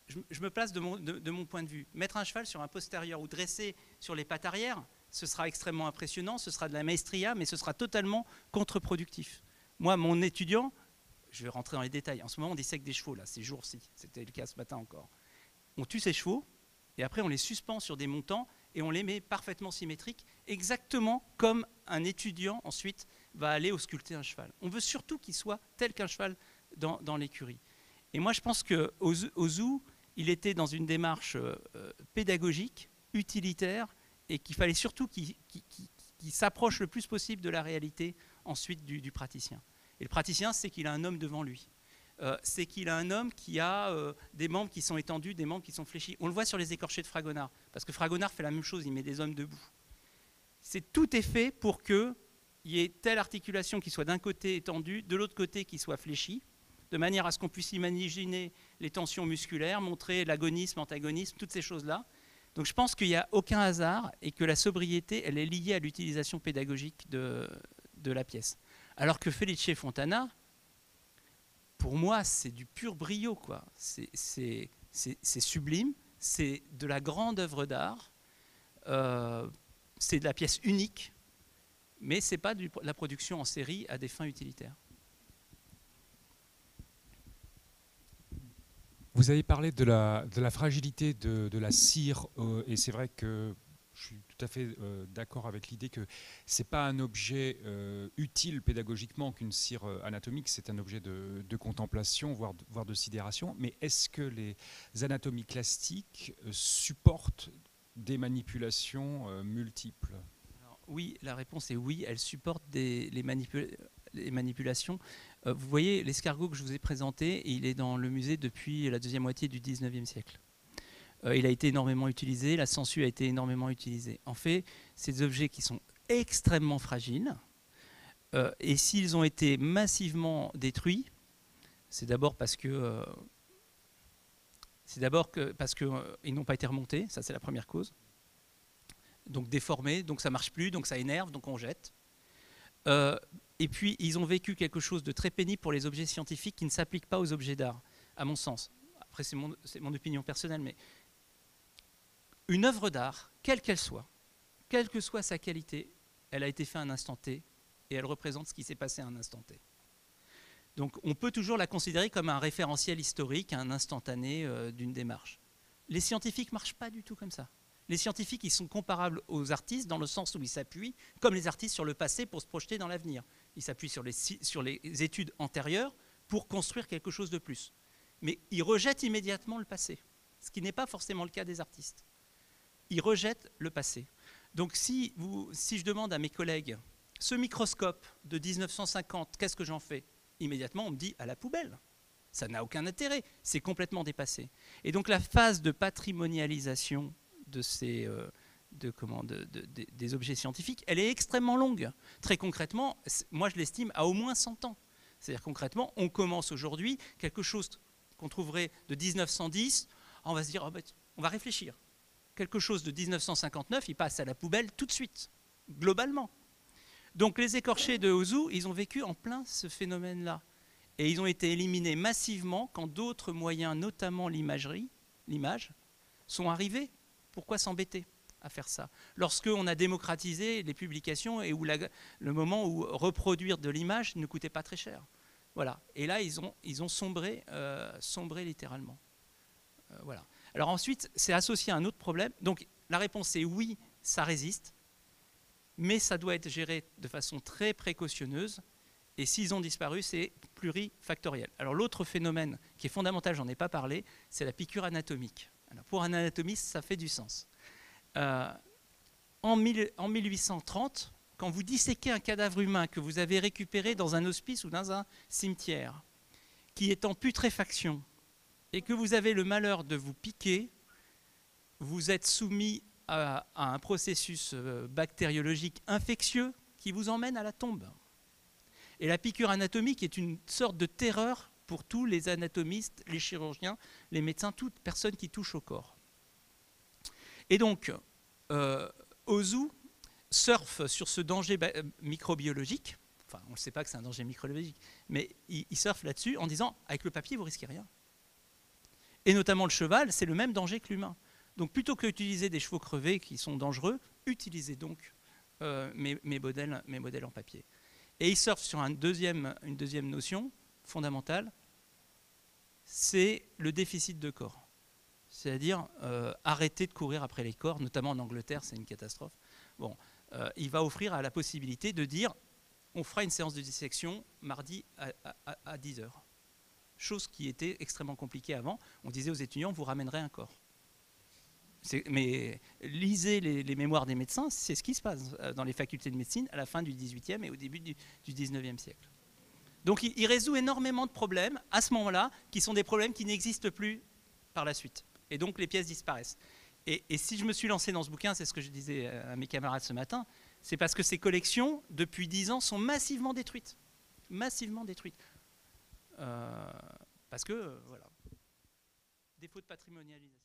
je me place de mon point de vue, mettre un cheval sur un postérieur ou dressé sur les pattes arrière, ce sera extrêmement impressionnant, ce sera de la maestria, mais ce sera totalement contre-productif. Moi, mon étudiant, je vais rentrer dans les détails, en ce moment on dissèque des chevaux, là, ces jours-ci, c'était le cas ce matin encore. On tue ces chevaux, et après on les suspend sur des montants, et on les met parfaitement symétriques, exactement comme un étudiant ensuite va aller ausculter un cheval. On veut surtout qu'il soit tel qu'un cheval dans l'écurie. Et moi je pense qu'Ozu, il était dans une démarche pédagogique, utilitaire, et qu'il fallait surtout qu'il s'approche le plus possible de la réalité ensuite du praticien. Et le praticien, c'est qu'il a un homme devant lui. C'est qu'il a un homme qui a des membres qui sont étendus, des membres qui sont fléchis. On le voit sur les écorchés de Fragonard, parce que Fragonard fait la même chose, il met des hommes debout. Tout est fait pour qu'il y ait telle articulation qui soit d'un côté étendue, de l'autre côté qui soit fléchie, de manière à ce qu'on puisse imaginer les tensions musculaires, montrer l'agonisme, l'antagonisme, toutes ces choses-là. Donc je pense qu'il n'y a aucun hasard et que la sobriété, elle est liée à l'utilisation pédagogique de la pièce. Alors que Felice Fontana, pour moi, c'est du pur brio, quoi. C'est sublime, c'est de la grande œuvre d'art, c'est de la pièce unique, mais ce n'est pas de la production en série à des fins utilitaires. Vous avez parlé de la fragilité de la cire, et c'est vrai que je suis tout à fait d'accord avec l'idée que c'est pas un objet utile pédagogiquement qu'une cire anatomique, c'est un objet de contemplation, voire de sidération. Mais est-ce que les anatomies classiques supportent des manipulations multiples? Alors, oui, la réponse est oui, elles supportent les manipulations. Vous voyez, l'escargot que je vous ai présenté, il est dans le musée depuis la deuxième moitié du 19e siècle. Il a été énormément utilisé, la sangsue a été énormément utilisée. En fait, c'est des objets qui sont extrêmement fragiles, et s'ils ont été massivement détruits, c'est d'abord parce que ils n'ont pas été remontés, ça c'est la première cause. Donc déformés, donc ça marche plus, donc ça énerve, donc on jette. Et puis ils ont vécu quelque chose de très pénible pour les objets scientifiques qui ne s'appliquent pas aux objets d'art, à mon sens. Après c'est mon opinion personnelle, mais une œuvre d'art, quelle qu'elle soit, quelle que soit sa qualité, elle a été faite à un instant T et elle représente ce qui s'est passé à un instant T. Donc on peut toujours la considérer comme un référentiel historique, un instantané d'une démarche. Les scientifiques ne marchent pas du tout comme ça. Les scientifiques, ils sont comparables aux artistes dans le sens où ils s'appuient, comme les artistes, sur le passé pour se projeter dans l'avenir. Ils s'appuient sur les études antérieures pour construire quelque chose de plus. Mais ils rejettent immédiatement le passé, ce qui n'est pas forcément le cas des artistes. Ils rejettent le passé. Donc si je demande à mes collègues, ce microscope de 1950, qu'est-ce que j'en fais? Immédiatement, on me dit à la poubelle. Ça n'a aucun intérêt, c'est complètement dépassé. Et donc la phase de patrimonialisation des objets scientifiques, elle est extrêmement longue. Très concrètement, moi je l'estime à au moins 100 ans. C'est-à-dire concrètement, on commence aujourd'hui quelque chose qu'on trouverait de 1910, on va se dire, on va réfléchir. Quelque chose de 1959, il passe à la poubelle tout de suite, globalement. Donc les écorchés de Ozu, ils ont vécu en plein ce phénomène-là. Et ils ont été éliminés massivement quand d'autres moyens, notamment l'imagerie, l'image, sont arrivés. Pourquoi s'embêter à faire ça? Lorsqu'on a démocratisé les publications et le moment où reproduire de l'image ne coûtait pas très cher. Voilà. Et là, ils ont sombré littéralement. Voilà. Alors ensuite, c'est associé à un autre problème. Donc la réponse est oui, ça résiste, mais ça doit être géré de façon très précautionneuse. Et s'ils ont disparu, c'est plurifactoriel. Alors l'autre phénomène qui est fondamental, j'en ai pas parlé, c'est la piqûre anatomique. Alors, pour un anatomiste, ça fait du sens. En 1830, quand vous disséquez un cadavre humain que vous avez récupéré dans un hospice ou dans un cimetière, qui est en putréfaction, et que vous avez le malheur de vous piquer, vous êtes soumis à un processus bactériologique infectieux qui vous emmène à la tombe. Et la piqûre anatomique est une sorte de terreur pour tous les anatomistes, les chirurgiens, les médecins, toute personne qui touche au corps. Et donc, Ozu surfe sur ce danger microbiologique, enfin on ne sait pas que c'est un danger microbiologique, mais il surfe là-dessus en disant, avec le papier, vous risquez rien. Et notamment le cheval, c'est le même danger que l'humain. Donc plutôt que d'utiliser des chevaux crevés qui sont dangereux, utilisez donc mes modèles en papier. Et il surfe sur une deuxième notion fondamentale, c'est le déficit de corps. C'est-à-dire arrêter de courir après les corps, notamment en Angleterre, c'est une catastrophe. Bon, il va offrir la possibilité de dire, on fera une séance de dissection mardi à 10h. Chose qui était extrêmement compliquée avant. On disait aux étudiants, vous ramènerez un corps. Mais lisez les mémoires des médecins, c'est ce qui se passe dans les facultés de médecine à la fin du XVIIIe et au début du XIXe siècle. Donc il résout énormément de problèmes à ce moment-là, qui sont des problèmes qui n'existent plus par la suite. Et donc les pièces disparaissent. Et si je me suis lancé dans ce bouquin, c'est ce que je disais à mes camarades ce matin, c'est parce que ces collections, depuis 10 ans, sont massivement détruites. Massivement détruites. Parce que, voilà, défaut de patrimonialisation.